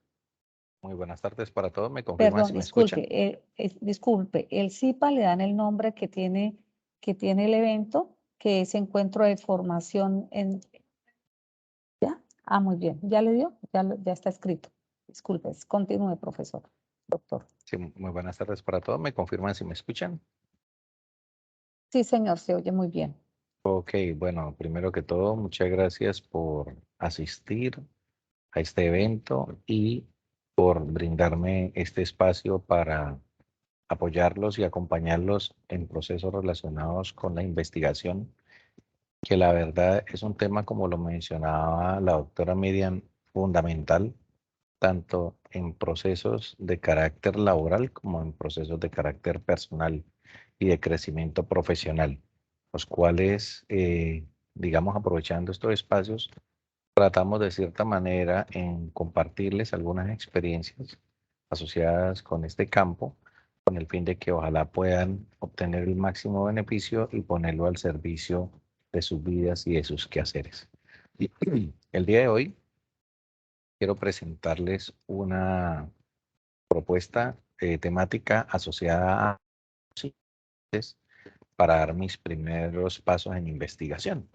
Muy buenas tardes para todos. ¿Me confirman Perdón, si me escuchan? disculpe, el CIPA le dan el nombre que tiene el evento, que es Encuentro de Formación en... ¿Ya? Ah, muy bien. ¿Ya le dio? Ya está escrito. Disculpe, continúe, profesor, doctor. Sí, muy buenas tardes para todos. ¿Me confirman si me escuchan? Sí, señor, se oye muy bien. Ok, bueno, primero que todo, muchas gracias por asistir a este evento y por brindarme este espacio para apoyarlos y acompañarlos en procesos relacionados con la investigación, que la verdad es un tema, como lo mencionaba la doctora Miriam, fundamental tanto en procesos de carácter laboral como en procesos de carácter personal y de crecimiento profesional, los cuales, digamos, aprovechando estos espacios, tratamos de cierta manera en compartirles algunas experiencias asociadas con este campo, con el fin de que ojalá puedan obtener el máximo beneficio y ponerlo al servicio de sus vidas y de sus quehaceres. El día de hoy quiero presentarles una propuesta temática asociada a para dar mis primeros pasos en investigación.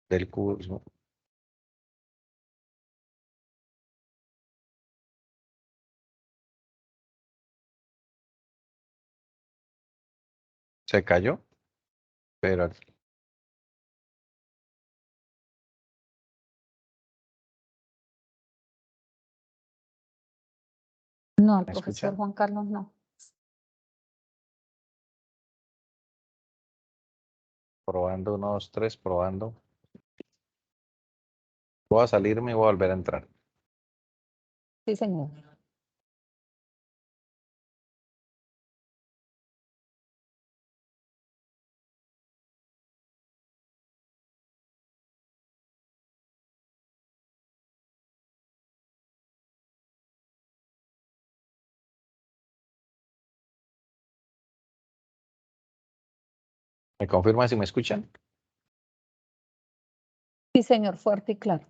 Del curso. Se cayó, pero No, el ¿me profesor escuchan? Juan Carlos no. Probando unos tres, probando. Voy a salirme y voy a volver a entrar. Sí, señor. ¿Me confirman si me escuchan? Sí, señor, fuerte y claro.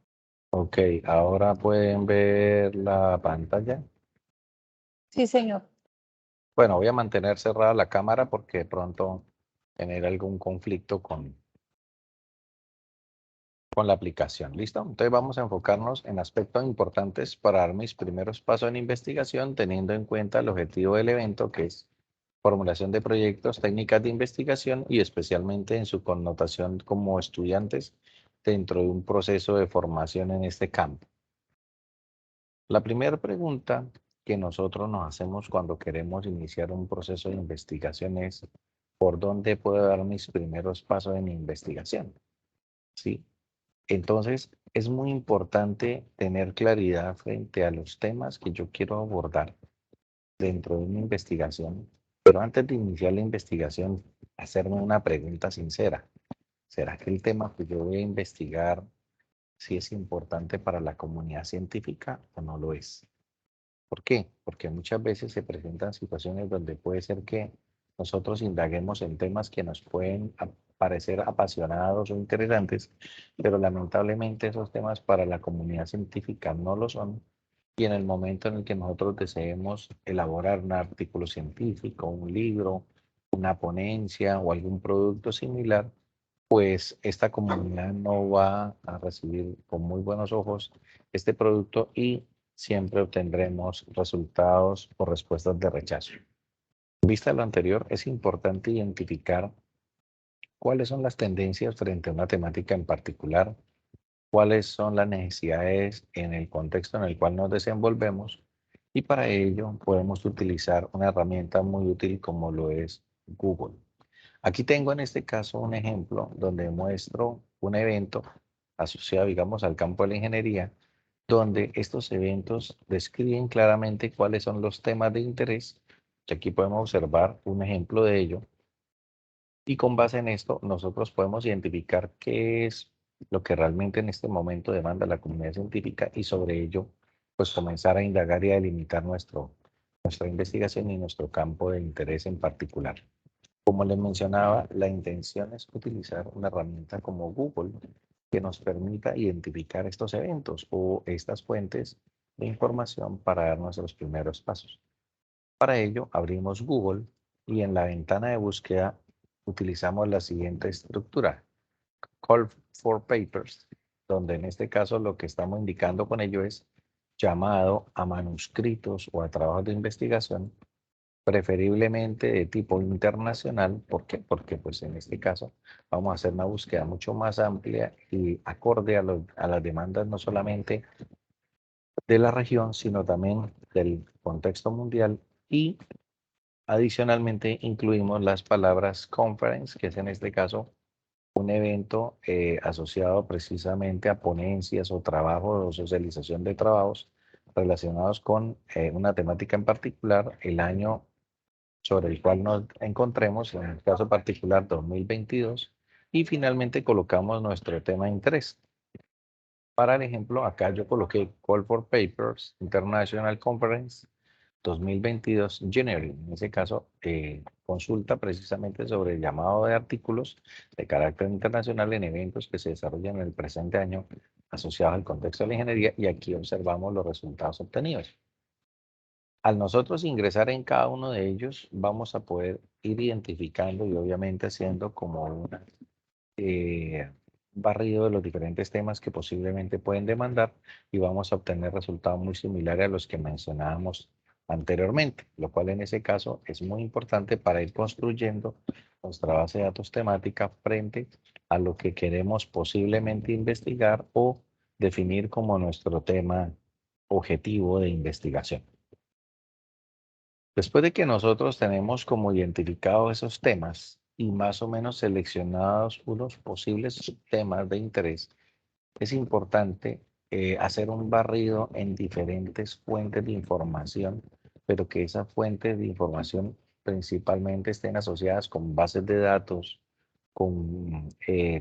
Ok, ahora pueden ver la pantalla. Sí, señor. Bueno, voy a mantener cerrada la cámara porque de pronto tener algún conflicto con la aplicación. ¿Listo? Entonces vamos a enfocarnos en aspectos importantes para dar mis primeros pasos en investigación, teniendo en cuenta el objetivo del evento, que es formulación de proyectos, técnicas de investigación y especialmente en su connotación como estudiantes dentro de un proceso de formación en este campo. La primera pregunta que nosotros nos hacemos cuando queremos iniciar un proceso de investigación es, ¿por dónde puedo dar mis primeros pasos en mi investigación? ¿Sí? Entonces, es muy importante tener claridad frente a los temas que yo quiero abordar dentro de una investigación, pero antes de iniciar la investigación, hacerme una pregunta sincera. ¿Será que el tema que yo voy a investigar sí es importante para la comunidad científica o no lo es? ¿Por qué? Porque muchas veces se presentan situaciones donde puede ser que nosotros indaguemos en temas que nos pueden parecer apasionados o interesantes, pero lamentablemente esos temas para la comunidad científica no lo son. Y en el momento en el que nosotros deseemos elaborar un artículo científico, un libro, una ponencia o algún producto similar, pues esta comunidad no va a recibir con muy buenos ojos este producto y siempre obtendremos resultados o respuestas de rechazo. Vista lo anterior, es importante identificar cuáles son las tendencias frente a una temática en particular, cuáles son las necesidades en el contexto en el cual nos desenvolvemos y para ello podemos utilizar una herramienta muy útil como lo es Google. Aquí tengo en este caso un ejemplo donde muestro un evento asociado, digamos, al campo de la ingeniería, donde estos eventos describen claramente cuáles son los temas de interés. Y aquí podemos observar un ejemplo de ello. Y con base en esto, nosotros podemos identificar qué es lo que realmente en este momento demanda la comunidad científica y sobre ello, pues comenzar a indagar y a delimitar nuestra investigación y nuestro campo de interés en particular. Como les mencionaba, la intención es utilizar una herramienta como Google que nos permita identificar estos eventos o estas fuentes de información para dar nuestros primeros pasos. Para ello, abrimos Google y en la ventana de búsqueda utilizamos la siguiente estructura: Call for Papers, donde en este caso lo que estamos indicando con ello es llamado a manuscritos o a trabajos de investigación, preferiblemente de tipo internacional. ¿Por qué? Porque pues en este caso vamos a hacer una búsqueda mucho más amplia y acorde a las demandas no solamente de la región, sino también del contexto mundial, y adicionalmente incluimos las palabras conference, que es en este caso un evento asociado precisamente a ponencias o trabajos o socialización de trabajos relacionados con una temática en particular, el año sobre el cual nos encontremos, en el caso particular 2022, y finalmente colocamos nuestro tema de interés. Para el ejemplo, acá yo coloqué Call for Papers International Conference 2022 January. En ese caso, consulta precisamente sobre el llamado de artículos de carácter internacional en eventos que se desarrollan en el presente año asociados al contexto de la ingeniería, y aquí observamos los resultados obtenidos. Al nosotros ingresar en cada uno de ellos, vamos a poder ir identificando y obviamente haciendo como un barrido de los diferentes temas que posiblemente pueden demandar, y vamos a obtener resultados muy similares a los que mencionábamos anteriormente, lo cual en ese caso es muy importante para ir construyendo nuestra base de datos temática frente a lo que queremos posiblemente investigar o definir como nuestro tema objetivo de investigación. Después de que nosotros tenemos como identificados esos temas y más o menos seleccionados unos posibles temas de interés, es importante hacer un barrido en diferentes fuentes de información, pero que esas fuentes de información principalmente estén asociadas con bases de datos, con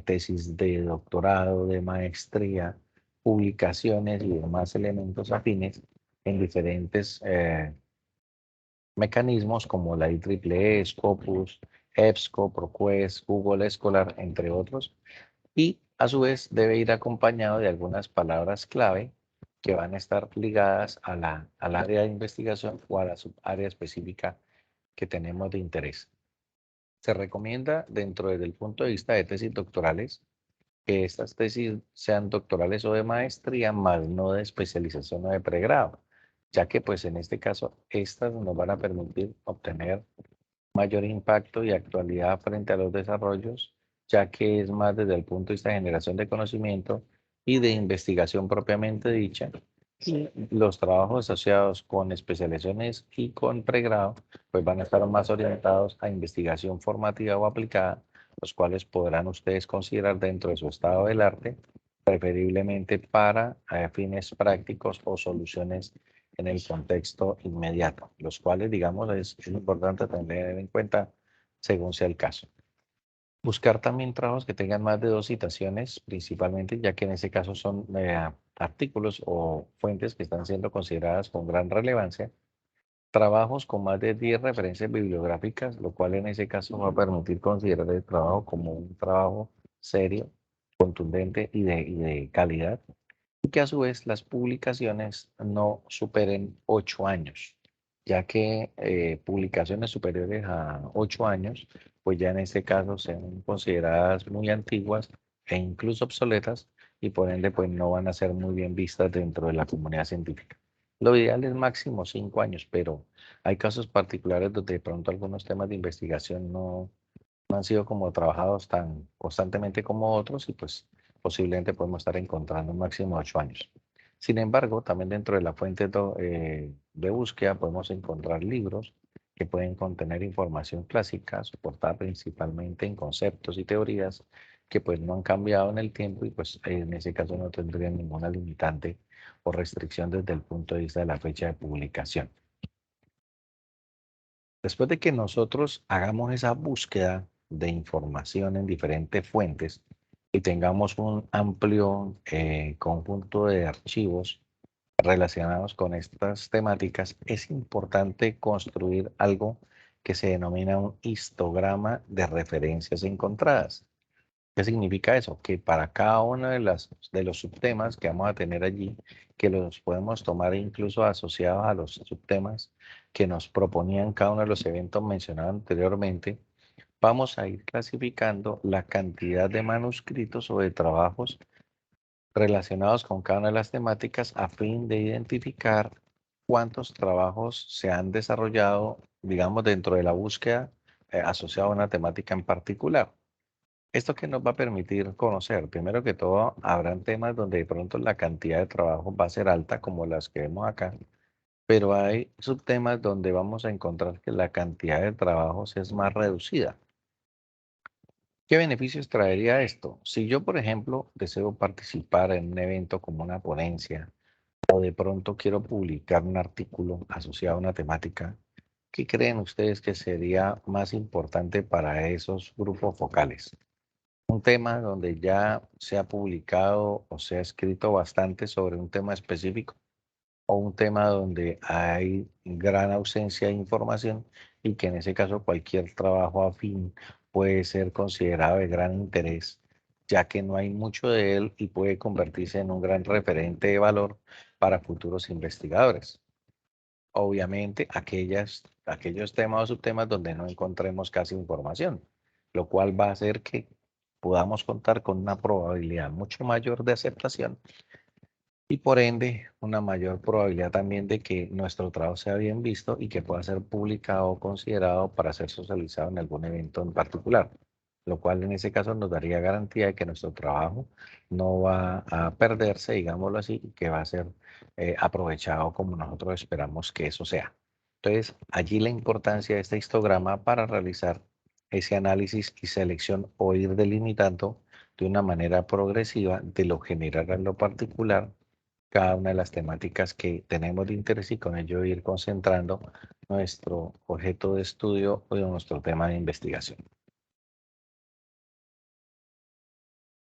tesis de doctorado, de maestría, publicaciones y demás elementos afines en diferentes mecanismos como la IEEE, Scopus, EBSCO, ProQuest, Google Scholar, entre otros, y a su vez debe ir acompañado de algunas palabras clave que van a estar ligadas al área de investigación o a la subárea específica que tenemos de interés. Se recomienda, dentro del punto de vista de tesis doctorales, que estas tesis sean doctorales o de maestría, más no de especialización o de pregrado, ya que pues en este caso estas nos van a permitir obtener mayor impacto y actualidad frente a los desarrollos, ya que es más desde el punto de vista de generación de conocimiento y de investigación propiamente dicha. Y los trabajos asociados con especializaciones y con pregrado, pues van a estar más orientados a investigación formativa o aplicada, los cuales podrán ustedes considerar dentro de su estado del arte, preferiblemente para fines prácticos o soluciones en el contexto inmediato, los cuales, digamos, es importante tener en cuenta según sea el caso. Buscar también trabajos que tengan más de 2 citaciones, principalmente, ya que en ese caso son artículos o fuentes que están siendo consideradas con gran relevancia. Trabajos con más de 10 referencias bibliográficas, lo cual en ese caso va a permitir considerar el trabajo como un trabajo serio, contundente y de calidad, y que a su vez las publicaciones no superen 8 años, ya que publicaciones superiores a 8 años, pues ya en este caso sean consideradas muy antiguas e incluso obsoletas, y por ende pues no van a ser muy bien vistas dentro de la comunidad científica. Lo ideal es máximo 5 años, pero hay casos particulares donde de pronto algunos temas de investigación no han sido como trabajados tan constantemente como otros, y pues posiblemente podemos estar encontrando un máximo de 8 años. Sin embargo, también dentro de la fuente de búsqueda podemos encontrar libros que pueden contener información clásica, soportada principalmente en conceptos y teorías que pues no han cambiado en el tiempo, y pues en ese caso no tendrían ninguna limitante o restricción desde el punto de vista de la fecha de publicación. Después de que nosotros hagamos esa búsqueda de información en diferentes fuentes y tengamos un amplio conjunto de archivos relacionados con estas temáticas, es importante construir algo que se denomina un histograma de referencias encontradas. ¿Qué significa eso? Que para cada uno de los subtemas que vamos a tener allí, que los podemos tomar incluso asociados a los subtemas que nos proponían cada uno de los eventos mencionados anteriormente, vamos a ir clasificando la cantidad de manuscritos o de trabajos relacionados con cada una de las temáticas, a fin de identificar cuántos trabajos se han desarrollado, digamos, dentro de la búsqueda asociada a una temática en particular. ¿Esto que nos va a permitir conocer? Primero que todo, habrán temas donde de pronto la cantidad de trabajo va a ser alta, como las que vemos acá, pero hay subtemas donde vamos a encontrar que la cantidad de trabajos es más reducida. ¿Qué beneficios traería esto? Si yo, por ejemplo, deseo participar en un evento como una ponencia, o de pronto quiero publicar un artículo asociado a una temática, ¿qué creen ustedes que sería más importante para esos grupos focales? Un tema donde ya se ha publicado o se ha escrito bastante sobre un tema específico, o un tema donde hay gran ausencia de información y que en ese caso cualquier trabajo afín puede ser considerado de gran interés, ya que no hay mucho de él y puede convertirse en un gran referente de valor para futuros investigadores. Obviamente, aquellos temas o subtemas donde no encontremos casi información, lo cual va a hacer que podamos contar con una probabilidad mucho mayor de aceptación, y por ende una mayor probabilidad también de que nuestro trabajo sea bien visto y que pueda ser publicado o considerado para ser socializado en algún evento en particular, lo cual en ese caso nos daría garantía de que nuestro trabajo no va a perderse, digámoslo así, y que va a ser aprovechado como nosotros esperamos que eso sea. Entonces, allí la importancia de este histograma para realizar ese análisis y selección, o ir delimitando de una manera progresiva de lo general a lo particular cada una de las temáticas que tenemos de interés, y con ello ir concentrando nuestro objeto de estudio o nuestro tema de investigación.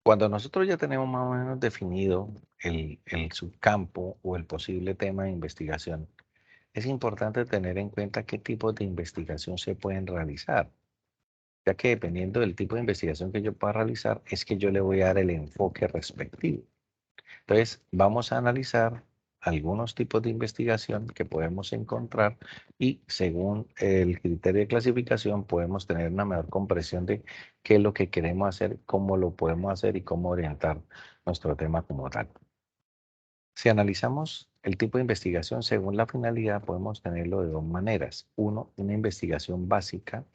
Cuando nosotros ya tenemos más o menos definido el subcampo o el posible tema de investigación, es importante tener en cuenta qué tipos de investigación se pueden realizar, ya que dependiendo del tipo de investigación que yo pueda realizar, es que yo le voy a dar el enfoque respectivo. Entonces, vamos a analizar algunos tipos de investigación que podemos encontrar, y según el criterio de clasificación podemos tener una mejor comprensión de qué es lo que queremos hacer, cómo lo podemos hacer y cómo orientar nuestro tema como tal. Si analizamos el tipo de investigación según la finalidad, podemos tenerlo de dos maneras. Uno, una investigación básica,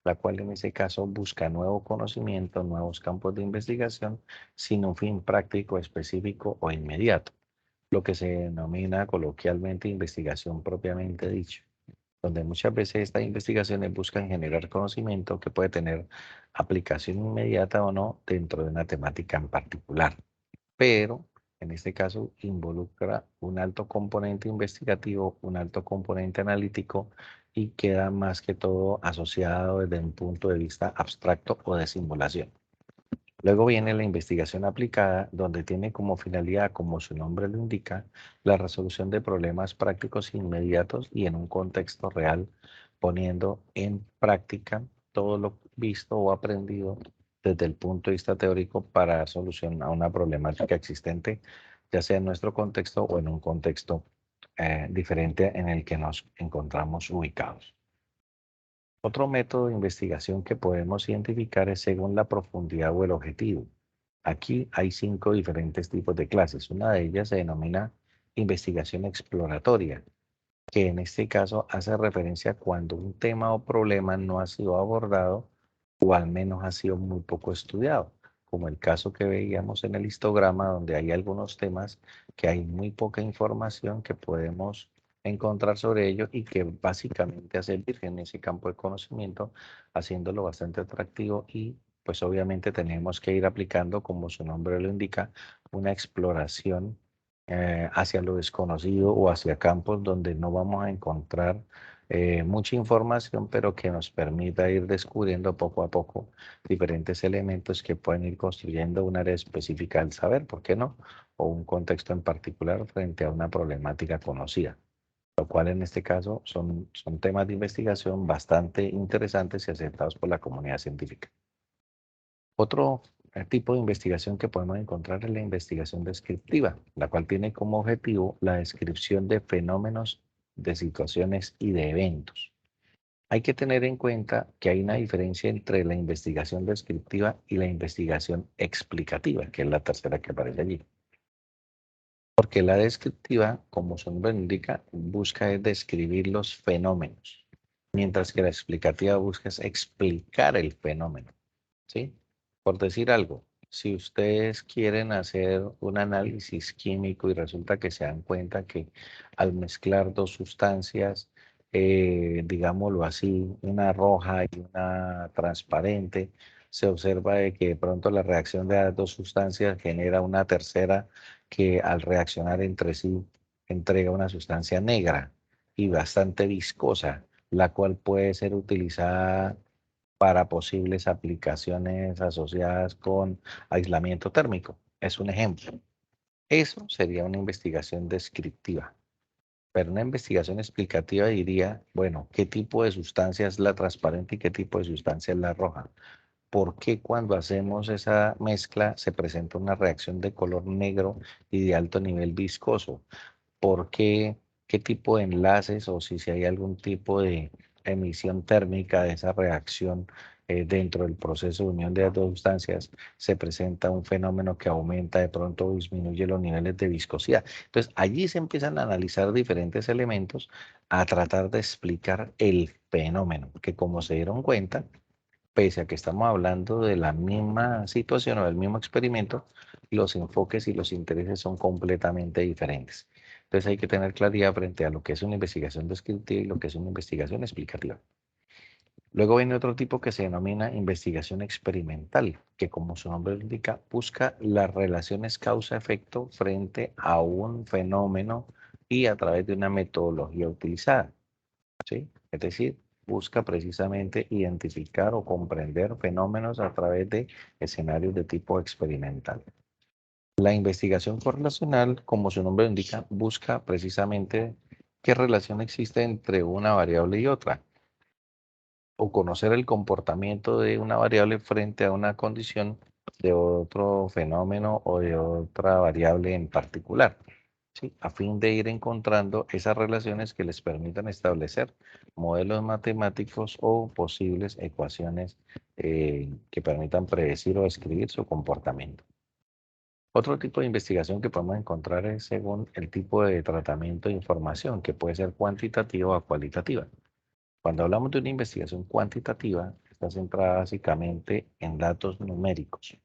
la cual en ese caso busca nuevo conocimiento, nuevos campos de investigación, sin un fin práctico, específico o inmediato, lo que se denomina coloquialmente investigación propiamente dicha, donde muchas veces estas investigaciones buscan generar conocimiento que puede tener aplicación inmediata o no dentro de una temática en particular, pero en este caso involucra un alto componente investigativo, un alto componente analítico y queda más que todo asociado desde un punto de vista abstracto o de simulación. Luego viene la investigación aplicada, donde tiene como finalidad, como su nombre lo indica, la resolución de problemas prácticos inmediatos y en un contexto real, poniendo en práctica todo lo visto o aprendido desde el punto de vista teórico para dar solución a una problemática existente, ya sea en nuestro contexto o en un contexto diferente en el que nos encontramos ubicados. Otro método de investigación que podemos identificar es según la profundidad o el objetivo. Aquí hay 5 diferentes tipos de clases. Una de ellas se denomina investigación exploratoria, que en este caso hace referencia a cuando un tema o problema no ha sido abordado o al menos ha sido muy poco estudiado, como el caso que veíamos en el histograma, donde hay algunos temas que hay muy poca información que podemos encontrar sobre ello y que básicamente hace virgen ese campo de conocimiento, haciéndolo bastante atractivo y pues obviamente tenemos que ir aplicando, como su nombre lo indica, una exploración hacia lo desconocido o hacia campos donde no vamos a encontrar mucha información, pero que nos permita ir descubriendo poco a poco diferentes elementos que pueden ir construyendo un área específica del saber, ¿por qué no? O un contexto en particular frente a una problemática conocida, lo cual en este caso son temas de investigación bastante interesantes y aceptados por la comunidad científica. Otro tipo de investigación que podemos encontrar es la investigación descriptiva, la cual tiene como objetivo la descripción de fenómenos, de situaciones y de eventos. Hay que tener en cuenta que hay una diferencia entre la investigación descriptiva y la investigación explicativa, que es la tercera que aparece allí. Porque la descriptiva, como su nombre indica, busca es describir los fenómenos, mientras que la explicativa busca es explicar el fenómeno, ¿sí? Por decir algo, si ustedes quieren hacer un análisis químico y resulta que se dan cuenta que al mezclar dos sustancias, digámoslo así, una roja y una transparente, se observa de que de pronto la reacción de las dos sustancias genera una tercera que al reaccionar entre sí entrega una sustancia negra y bastante viscosa, la cual puede ser utilizada para posibles aplicaciones asociadas con aislamiento térmico. Es un ejemplo. Eso sería una investigación descriptiva. Pero una investigación explicativa diría, bueno, ¿qué tipo de sustancia es la transparente y qué tipo de sustancia es la roja? ¿Por qué cuando hacemos esa mezcla se presenta una reacción de color negro y de alto nivel viscoso? ¿Por qué? ¿Qué tipo de enlaces o si hay algún tipo de emisión térmica de esa reacción dentro del proceso de unión de las dos sustancias, se presenta un fenómeno que aumenta de pronto o disminuye los niveles de viscosidad? Entonces, allí se empiezan a analizar diferentes elementos a tratar de explicar el fenómeno, que como se dieron cuenta, pese a que estamos hablando de la misma situación o del mismo experimento, los enfoques y los intereses son completamente diferentes. Entonces hay que tener claridad frente a lo que es una investigación descriptiva y lo que es una investigación explicativa. Luego viene otro tipo que se denomina investigación experimental, que como su nombre lo indica, busca las relaciones causa-efecto frente a un fenómeno y a través de una metodología utilizada, ¿sí? Es decir, busca precisamente identificar o comprender fenómenos a través de escenarios de tipo experimental. La investigación correlacional, como su nombre indica, busca precisamente qué relación existe entre una variable y otra, o conocer el comportamiento de una variable frente a una condición de otro fenómeno o de otra variable en particular, ¿sí? A fin de ir encontrando esas relaciones que les permitan establecer modelos matemáticos o posibles ecuaciones que permitan predecir o describir su comportamiento. Otro tipo de investigación que podemos encontrar es según el tipo de tratamiento de información, que puede ser cuantitativa o cualitativa. Cuando hablamos de una investigación cuantitativa, está centrada básicamente en datos numéricos,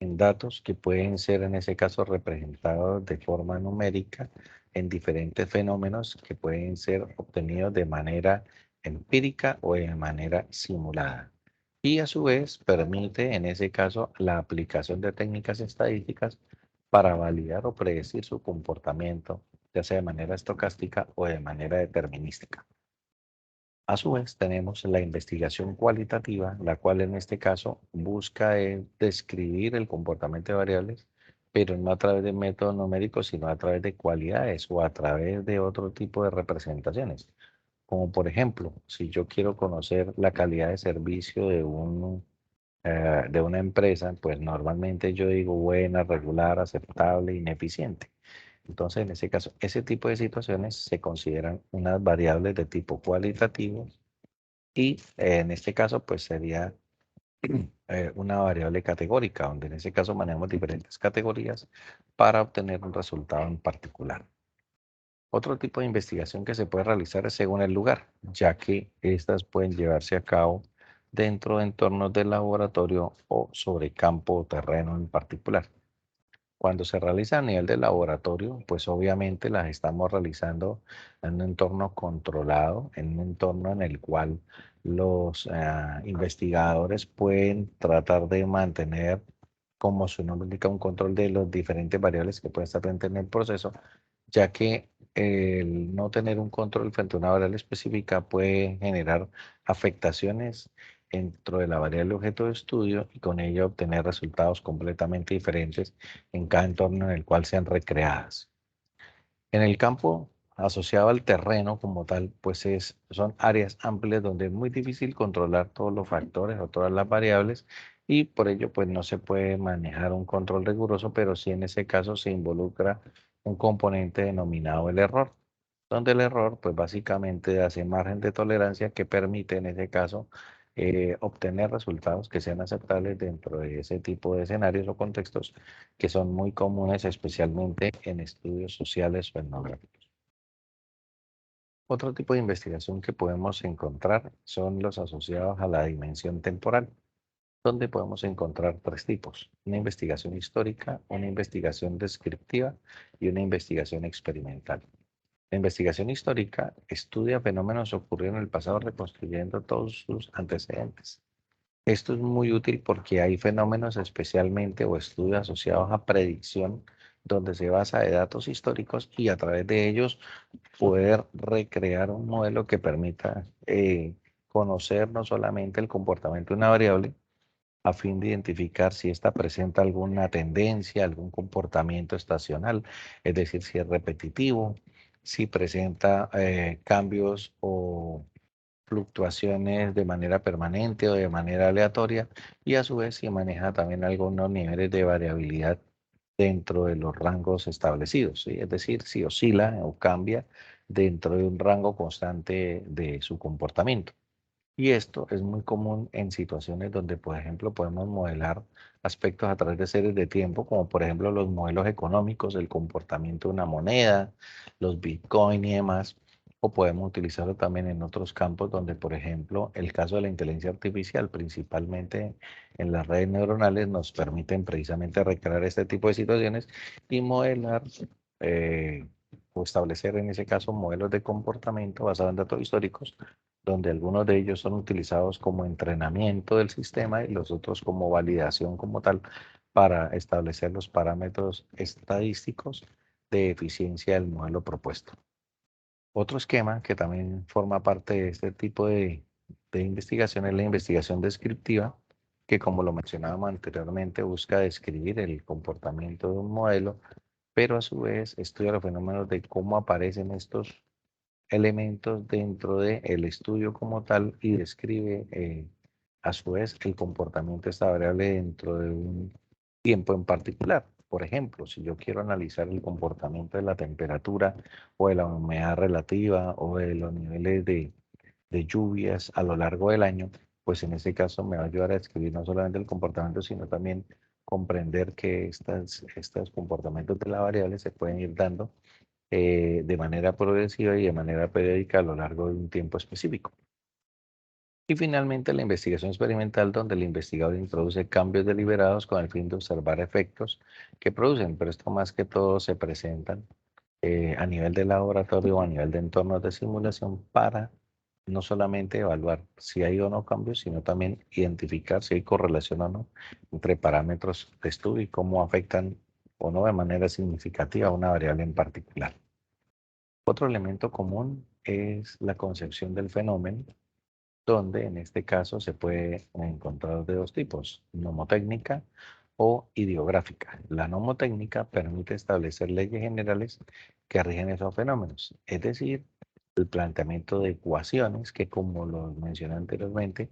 en datos que pueden ser en ese caso representados de forma numérica en diferentes fenómenos que pueden ser obtenidos de manera empírica o de manera simulada. Y a su vez permite en ese caso la aplicación de técnicas estadísticas para validar o predecir su comportamiento, ya sea de manera estocástica o de manera determinística. A su vez, tenemos la investigación cualitativa, la cual en este caso busca describir el comportamiento de variables, pero no a través de métodos numéricos, sino a través de cualidades o a través de otro tipo de representaciones. Como por ejemplo, si yo quiero conocer la calidad de servicio de una empresa, pues normalmente yo digo buena, regular, aceptable, ineficiente. Entonces, en ese caso, ese tipo de situaciones se consideran unas variables de tipo cualitativo y en este caso, pues sería una variable categórica, donde en ese caso manejamos diferentes categorías para obtener un resultado en particular. Otro tipo de investigación que se puede realizar es según el lugar, ya que estas pueden llevarse a cabo dentro de entornos de laboratorio o sobre campo o terreno en particular. Cuando se realiza a nivel de laboratorio, pues obviamente las estamos realizando en un entorno controlado, en un entorno en el cual los investigadores pueden tratar de mantener, como su nombre indica, un control de las diferentes variables que pueden estar presentes en el proceso, ya que el no tener un control frente a una variable específica puede generar afectaciones dentro de la variable objeto de estudio y con ello obtener resultados completamente diferentes en cada entorno en el cual sean recreadas. En el campo asociado al terreno como tal, pues son áreas amplias donde es muy difícil controlar todos los factores o todas las variables y por ello pues no se puede manejar un control riguroso, pero sí en ese caso se involucra un componente denominado el error, donde el error pues básicamente hace margen de tolerancia que permite en ese caso obtener resultados que sean aceptables dentro de ese tipo de escenarios o contextos que son muy comunes, especialmente en estudios sociales o etnográficos. Otro tipo de investigación que podemos encontrar son los asociados a la dimensión temporal, donde podemos encontrar tres tipos: una investigación histórica, una investigación descriptiva y una investigación experimental. La investigación histórica estudia fenómenos ocurridos en el pasado reconstruyendo todos sus antecedentes. Esto es muy útil porque hay fenómenos especialmente o estudios asociados a predicción donde se basa de datos históricos y a través de ellos poder recrear un modelo que permita conocer no solamente el comportamiento de una variable a fin de identificar si ésta presenta alguna tendencia, algún comportamiento estacional, es decir, si es repetitivo, si presenta cambios o fluctuaciones de manera permanente o de manera aleatoria y a su vez si maneja también algunos niveles de variabilidad dentro de los rangos establecidos, ¿sí? Es decir, si oscila o cambia dentro de un rango constante de su comportamiento. Y esto es muy común en situaciones donde, por ejemplo, podemos modelar aspectos a través de series de tiempo, como por ejemplo los modelos económicos, el comportamiento de una moneda, los Bitcoin y demás, o podemos utilizarlo también en otros campos donde, por ejemplo, el caso de la inteligencia artificial, principalmente en las redes neuronales, nos permiten precisamente recrear este tipo de situaciones y modelar o establecer en ese caso modelos de comportamiento basados en datos históricos donde algunos de ellos son utilizados como entrenamiento del sistema y los otros como validación como tal para establecer los parámetros estadísticos de eficiencia del modelo propuesto. Otro esquema que también forma parte de este tipo de investigación es la investigación descriptiva, que como lo mencionábamos anteriormente, busca describir el comportamiento de un modelo, pero a su vez estudia los fenómenos de cómo aparecen estos elementos dentro del estudio como tal y describe a su vez el comportamiento de esta variable dentro de un tiempo en particular. Por ejemplo, si yo quiero analizar el comportamiento de la temperatura o de la humedad relativa o de los niveles de lluvias a lo largo del año, pues en este caso me va a ayudar a describir no solamente el comportamiento, sino también comprender que estos comportamientos de la variable se pueden ir dando de manera progresiva y de manera periódica a lo largo de un tiempo específico. Y finalmente la investigación experimental, donde el investigador introduce cambios deliberados con el fin de observar efectos que producen, pero esto más que todo se presentan a nivel de laboratorio o a nivel de entornos de simulación para no solamente evaluar si hay o no cambios, sino también identificar si hay correlación o no entre parámetros de estudio y cómo afectan o no de manera significativa a una variable en particular. Otro elemento común es la concepción del fenómeno, donde en este caso se puede encontrar de dos tipos, nomotécnica o ideográfica. La nomotécnica permite establecer leyes generales que rigen esos fenómenos, es decir, el planteamiento de ecuaciones que, como lo mencioné anteriormente,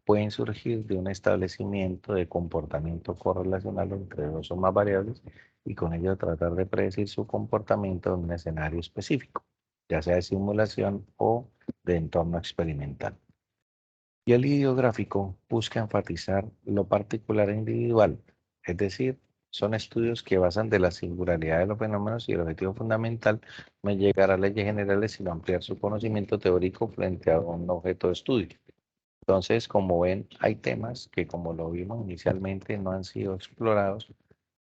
pueden surgir de un establecimiento de comportamiento correlacional entre dos o más variables y con ello tratar de predecir su comportamiento en un escenario específico, ya sea de simulación o de entorno experimental. Y el ideográfico busca enfatizar lo particular e individual, es decir, son estudios que basan de la singularidad de los fenómenos y el objetivo fundamental no es llegar a leyes generales, sino ampliar su conocimiento teórico frente a un objeto de estudio. Entonces, como ven, hay temas que, como lo vimos inicialmente, no han sido explorados,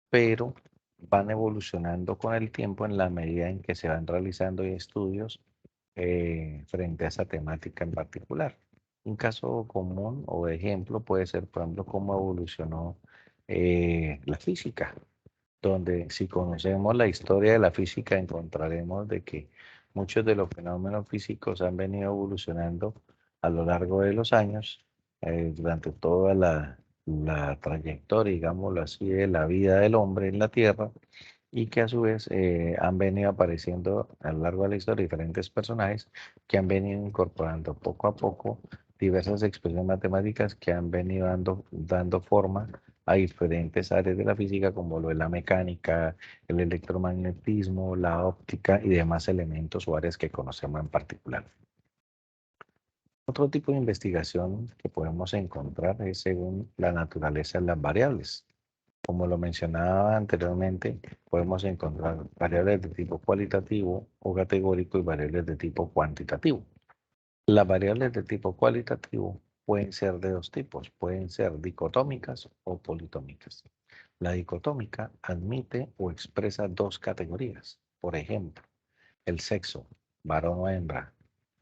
pero van evolucionando con el tiempo en la medida en que se van realizando estudios frente a esa temática en particular. Un caso común o de ejemplo puede ser, por ejemplo, cómo evolucionó la física, donde si conocemos la historia de la física encontraremos de que muchos de los fenómenos físicos han venido evolucionando a lo largo de los años, durante toda la trayectoria, digámoslo así, de la vida del hombre en la Tierra, y que a su vez han venido apareciendo a lo largo de la historia diferentes personajes que han venido incorporando poco a poco diversas expresiones matemáticas que han venido dando forma a diferentes áreas de la física como lo de la mecánica, el electromagnetismo, la óptica y demás elementos o áreas que conocemos en particular. Otro tipo de investigación que podemos encontrar es según la naturaleza de las variables. Como lo mencionaba anteriormente, podemos encontrar variables de tipo cualitativo o categórico y variables de tipo cuantitativo. Las variables de tipo cualitativo pueden ser de dos tipos, pueden ser dicotómicas o politómicas. La dicotómica admite o expresa dos categorías, por ejemplo, el sexo, varón o hembra,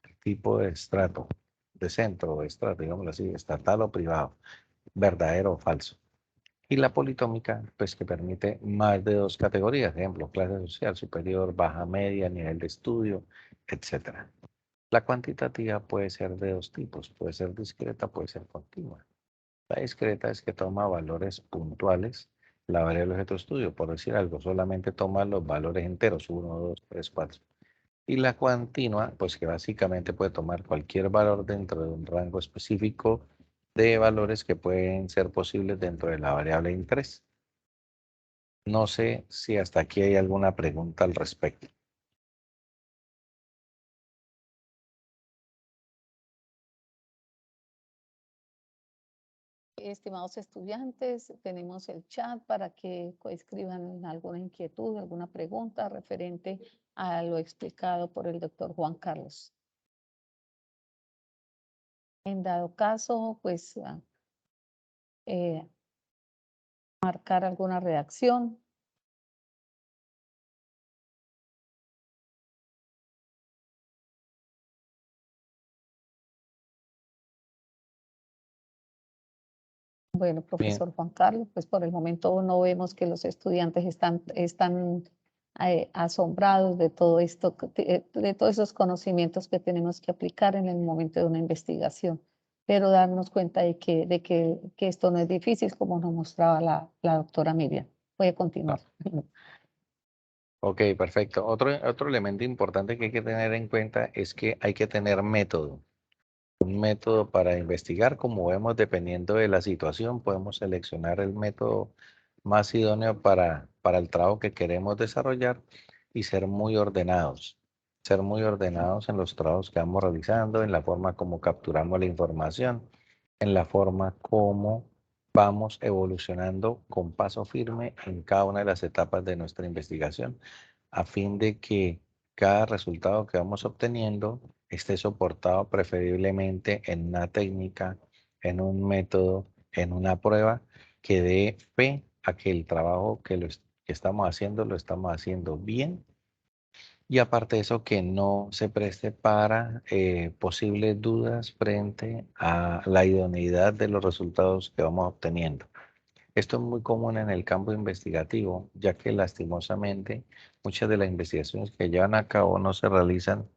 el tipo de estrato, de centro o estrato, digámoslo así, estatal o privado, verdadero o falso. Y la politómica, pues que permite más de dos categorías, ejemplo, clase social superior, baja, media, nivel de estudio, etc. La cuantitativa puede ser de dos tipos, puede ser discreta, puede ser continua. La discreta es que toma valores puntuales, la variable objeto de estudio, por decir algo, solamente toma los valores enteros, 1, 2, 3, 4. Y la continua, pues que básicamente puede tomar cualquier valor dentro de un rango específico de valores que pueden ser posibles dentro de la variable interés. No sé si hasta aquí hay alguna pregunta al respecto. Estimados estudiantes, tenemos el chat para que escriban alguna inquietud, alguna pregunta referente a lo explicado por el doctor Juan Carlos. En dado caso, pues marcar alguna reacción. Bueno, profesor Juan Carlos, pues por el momento no vemos que los estudiantes están asombrados de todo esto, de todos esos conocimientos que tenemos que aplicar en el momento de una investigación, pero darnos cuenta de que esto no es difícil, como nos mostraba la doctora Miriam. Voy a continuar. Ok, perfecto. Otro elemento importante que hay que tener en cuenta es que hay que tener método. Un método para investigar, como vemos, dependiendo de la situación, podemos seleccionar el método más idóneo para el trabajo que queremos desarrollar y ser muy ordenados. Ser muy ordenados en los trabajos que vamos realizando, en la forma como capturamos la información, en la forma como vamos evolucionando con paso firme en cada una de las etapas de nuestra investigación, a fin de que cada resultado que vamos obteniendo esté soportado preferiblemente en una técnica, en un método, en una prueba que dé fe a que el trabajo que estamos haciendo lo estamos haciendo bien, y aparte de eso que no se preste para posibles dudas frente a la idoneidad de los resultados que vamos obteniendo. Esto es muy común en el campo investigativo, ya que lastimosamente muchas de las investigaciones que llevan a cabo no se realizan,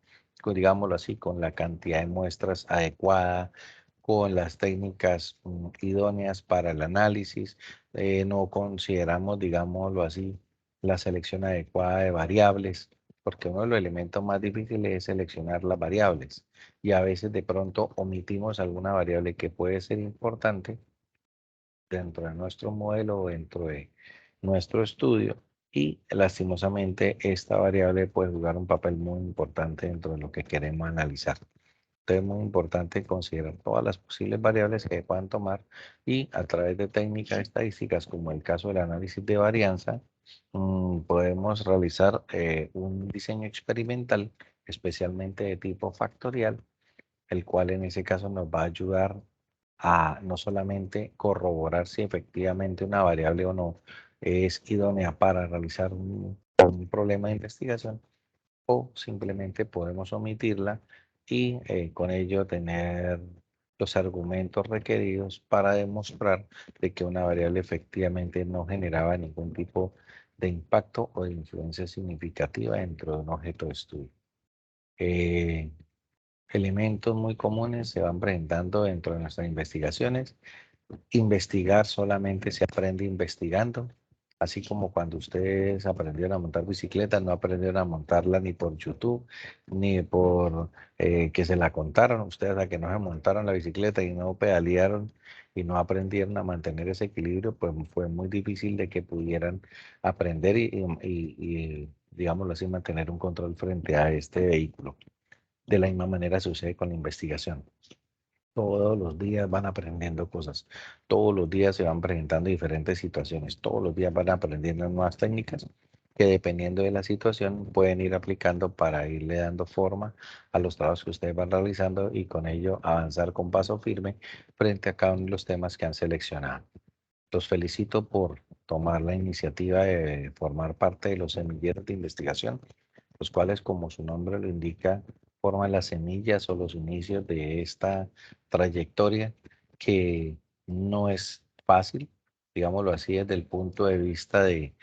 digámoslo así, con la cantidad de muestras adecuada, con las técnicas idóneas para el análisis. No consideramos, digámoslo así, la selección adecuada de variables, porque uno de los elementos más difíciles es seleccionar las variables, y a veces de pronto omitimos alguna variable que puede ser importante dentro de nuestro modelo o dentro de nuestro estudio, y lastimosamente esta variable puede jugar un papel muy importante dentro de lo que queremos analizar. Entonces es muy importante considerar todas las posibles variables que puedan tomar, y a través de técnicas estadísticas como el caso del análisis de varianza, podemos realizar un diseño experimental especialmente de tipo factorial, el cual en ese caso nos va a ayudar a no solamente corroborar si efectivamente una variable o no es idónea para realizar un problema de investigación, o simplemente podemos omitirla y con ello tener los argumentos requeridos para demostrar de que una variable efectivamente no generaba ningún tipo de impacto o de influencia significativa dentro de un objeto de estudio. Eh, Elementos muy comunes se van presentando dentro de nuestras investigaciones. Investigar solamente se aprende investigando, así como cuando ustedes aprendieron a montar bicicleta, no aprendieron a montarla ni por YouTube, ni por que se la contaron ustedes, a que no se montaron la bicicleta y no pedalearon y no aprendieron a mantener ese equilibrio, pues fue muy difícil de que pudieran aprender y digámoslo así, mantener un control frente a este vehículo. De la misma manera sucede con la investigación. Todos los días van aprendiendo cosas, todos los días se van presentando diferentes situaciones, todos los días van aprendiendo nuevas técnicas que, dependiendo de la situación, pueden ir aplicando para irle dando forma a los trabajos que ustedes van realizando, y con ello avanzar con paso firme frente a cada uno de los temas que han seleccionado. Los felicito por tomar la iniciativa de formar parte de los semilleros de investigación, los cuales, como su nombre lo indica, forman las semillas o los inicios de esta trayectoria, que no es fácil, digámoslo así, desde el punto de vista de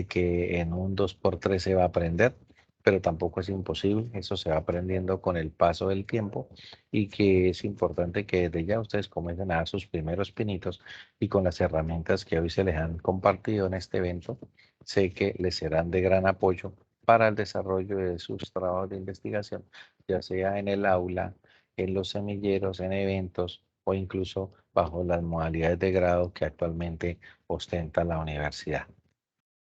que en un 2x3 se va a aprender, pero tampoco es imposible, eso se va aprendiendo con el paso del tiempo, y que es importante que desde ya ustedes comiencen a dar sus primeros pinitos, y con las herramientas que hoy se les han compartido en este evento, sé que les serán de gran apoyo para el desarrollo de sus trabajos de investigación, ya sea en el aula, en los semilleros, en eventos, o incluso bajo las modalidades de grado que actualmente ostenta la universidad.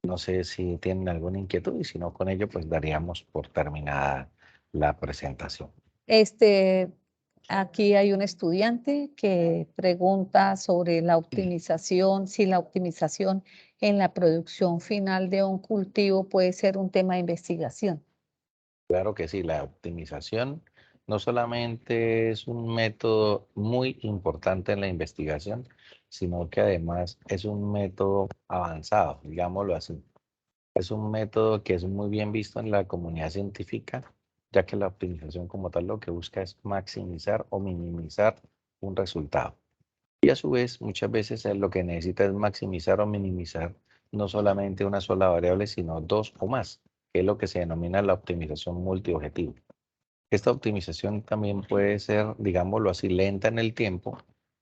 No sé si tienen alguna inquietud, y si no, con ello pues daríamos por terminada la presentación. Este, aquí hay un estudiante que pregunta sobre la optimización, si la optimización en la producción final de un cultivo puede ser un tema de investigación. Claro que sí, la optimización no solamente es un método muy importante en la investigación, sino que además es un método avanzado, digámoslo así. Es un método que es muy bien visto en la comunidad científica, ya que la optimización como tal lo que busca es maximizar o minimizar un resultado. Y a su vez, muchas veces lo que necesita es maximizar o minimizar no solamente una sola variable, sino dos o más, que es lo que se denomina la optimización multiobjetivo. Esta optimización también puede ser, digámoslo así, lenta en el tiempo,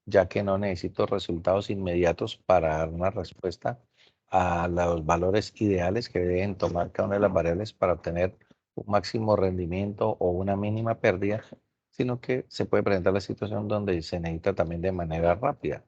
ya que no necesito resultados inmediatos para dar una respuesta a los valores ideales que deben tomar cada una de las variables para obtener un máximo rendimiento o una mínima pérdida, sino que se puede presentar la situación donde se necesita también de manera rápida.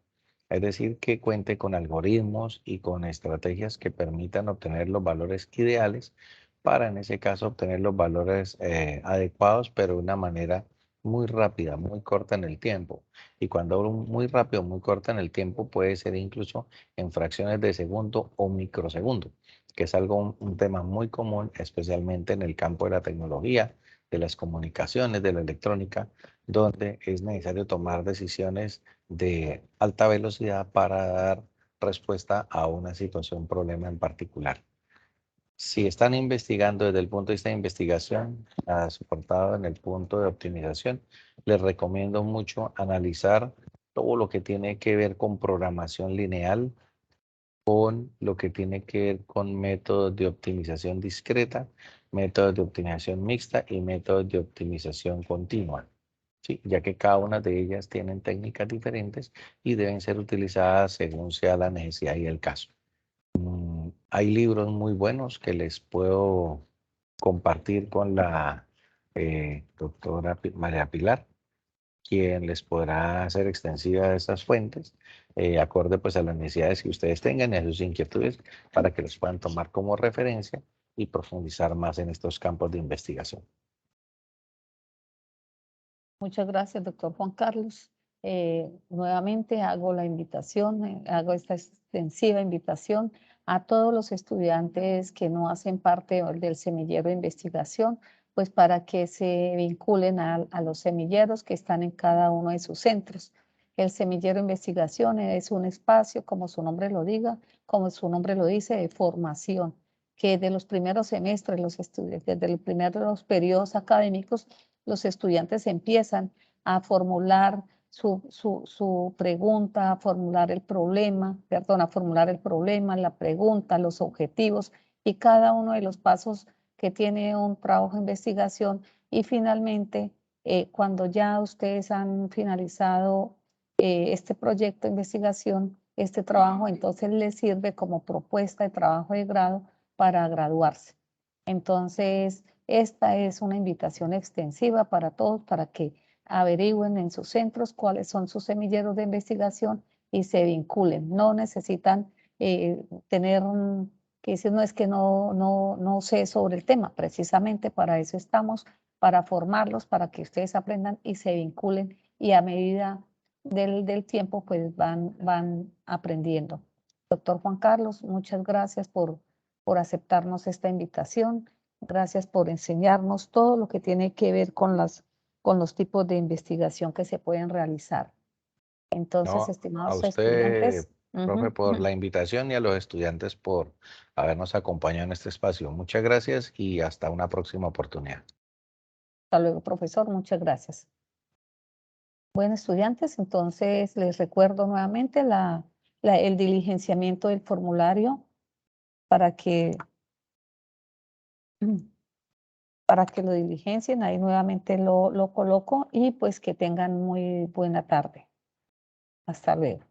Es decir, que cuente con algoritmos y con estrategias que permitan obtener los valores ideales, para en ese caso obtener los valores adecuados, pero de una manera muy rápida, muy corta en el tiempo. Y cuando hablo muy rápido, muy corta en el tiempo, puede ser incluso en fracciones de segundo o microsegundo, que es algo, un tema muy común, especialmente en el campo de la tecnología, de las comunicaciones, de la electrónica, donde es necesario tomar decisiones de alta velocidad para dar respuesta a una situación, problema en particular. Si están investigando desde el punto de vista de investigación, soportado en el punto de optimización, les recomiendo mucho analizar todo lo que tiene que ver con programación lineal, con lo que tiene que ver con métodos de optimización discreta, métodos de optimización mixta y métodos de optimización continua. ¿Sí? Ya que cada una de ellas tienen técnicas diferentes y deben ser utilizadas según sea la necesidad y el caso. Hay libros muy buenos que les puedo compartir con la doctora María Pilar, quien les podrá hacer extensiva estas fuentes, acorde pues a las necesidades que ustedes tengan y a sus inquietudes, para que los puedan tomar como referencia y profundizar más en estos campos de investigación. Muchas gracias, doctor Juan Carlos. Nuevamente hago la invitación, hago esta extensiva invitación a todos los estudiantes que no hacen parte del semillero de investigación, pues para que se vinculen a los semilleros que están en cada uno de sus centros. El semillero de investigación es un espacio, como su nombre lo diga, como su nombre lo dice, de formación, que de los primeros semestres, los estudiantes, desde los primeros periodos académicos, los estudiantes empiezan a formular su pregunta, a formular el problema, a formular el problema, la pregunta, los objetivos y cada uno de los pasos que tiene un trabajo de investigación. Y finalmente, cuando ya ustedes han finalizado este proyecto de investigación, este trabajo, entonces les sirve como propuesta de trabajo de grado para graduarse. Entonces, esta es una invitación extensiva para todos para que averigüen en sus centros cuáles son sus semilleros de investigación y se vinculen. No necesitan tener que decir, no es que no sé sobre el tema. Precisamente para eso estamos, para formarlos, para que ustedes aprendan y se vinculen y a medida del tiempo pues van aprendiendo. Doctor Juan Carlos, muchas gracias por aceptarnos esta invitación. Gracias por enseñarnos todo lo que tiene que ver con los tipos de investigación que se pueden realizar. Entonces, No, a estimados usted, estudiantes, profe, por la invitación y a los estudiantes por habernos acompañado en este espacio. Muchas gracias y hasta una próxima oportunidad. hasta luego, profesor. Muchas gracias. Bueno, estudiantes, entonces les recuerdo nuevamente el diligenciamiento del formulario para que lo diligencien. Ahí nuevamente lo coloco y pues que tengan muy buena tarde. Hasta luego.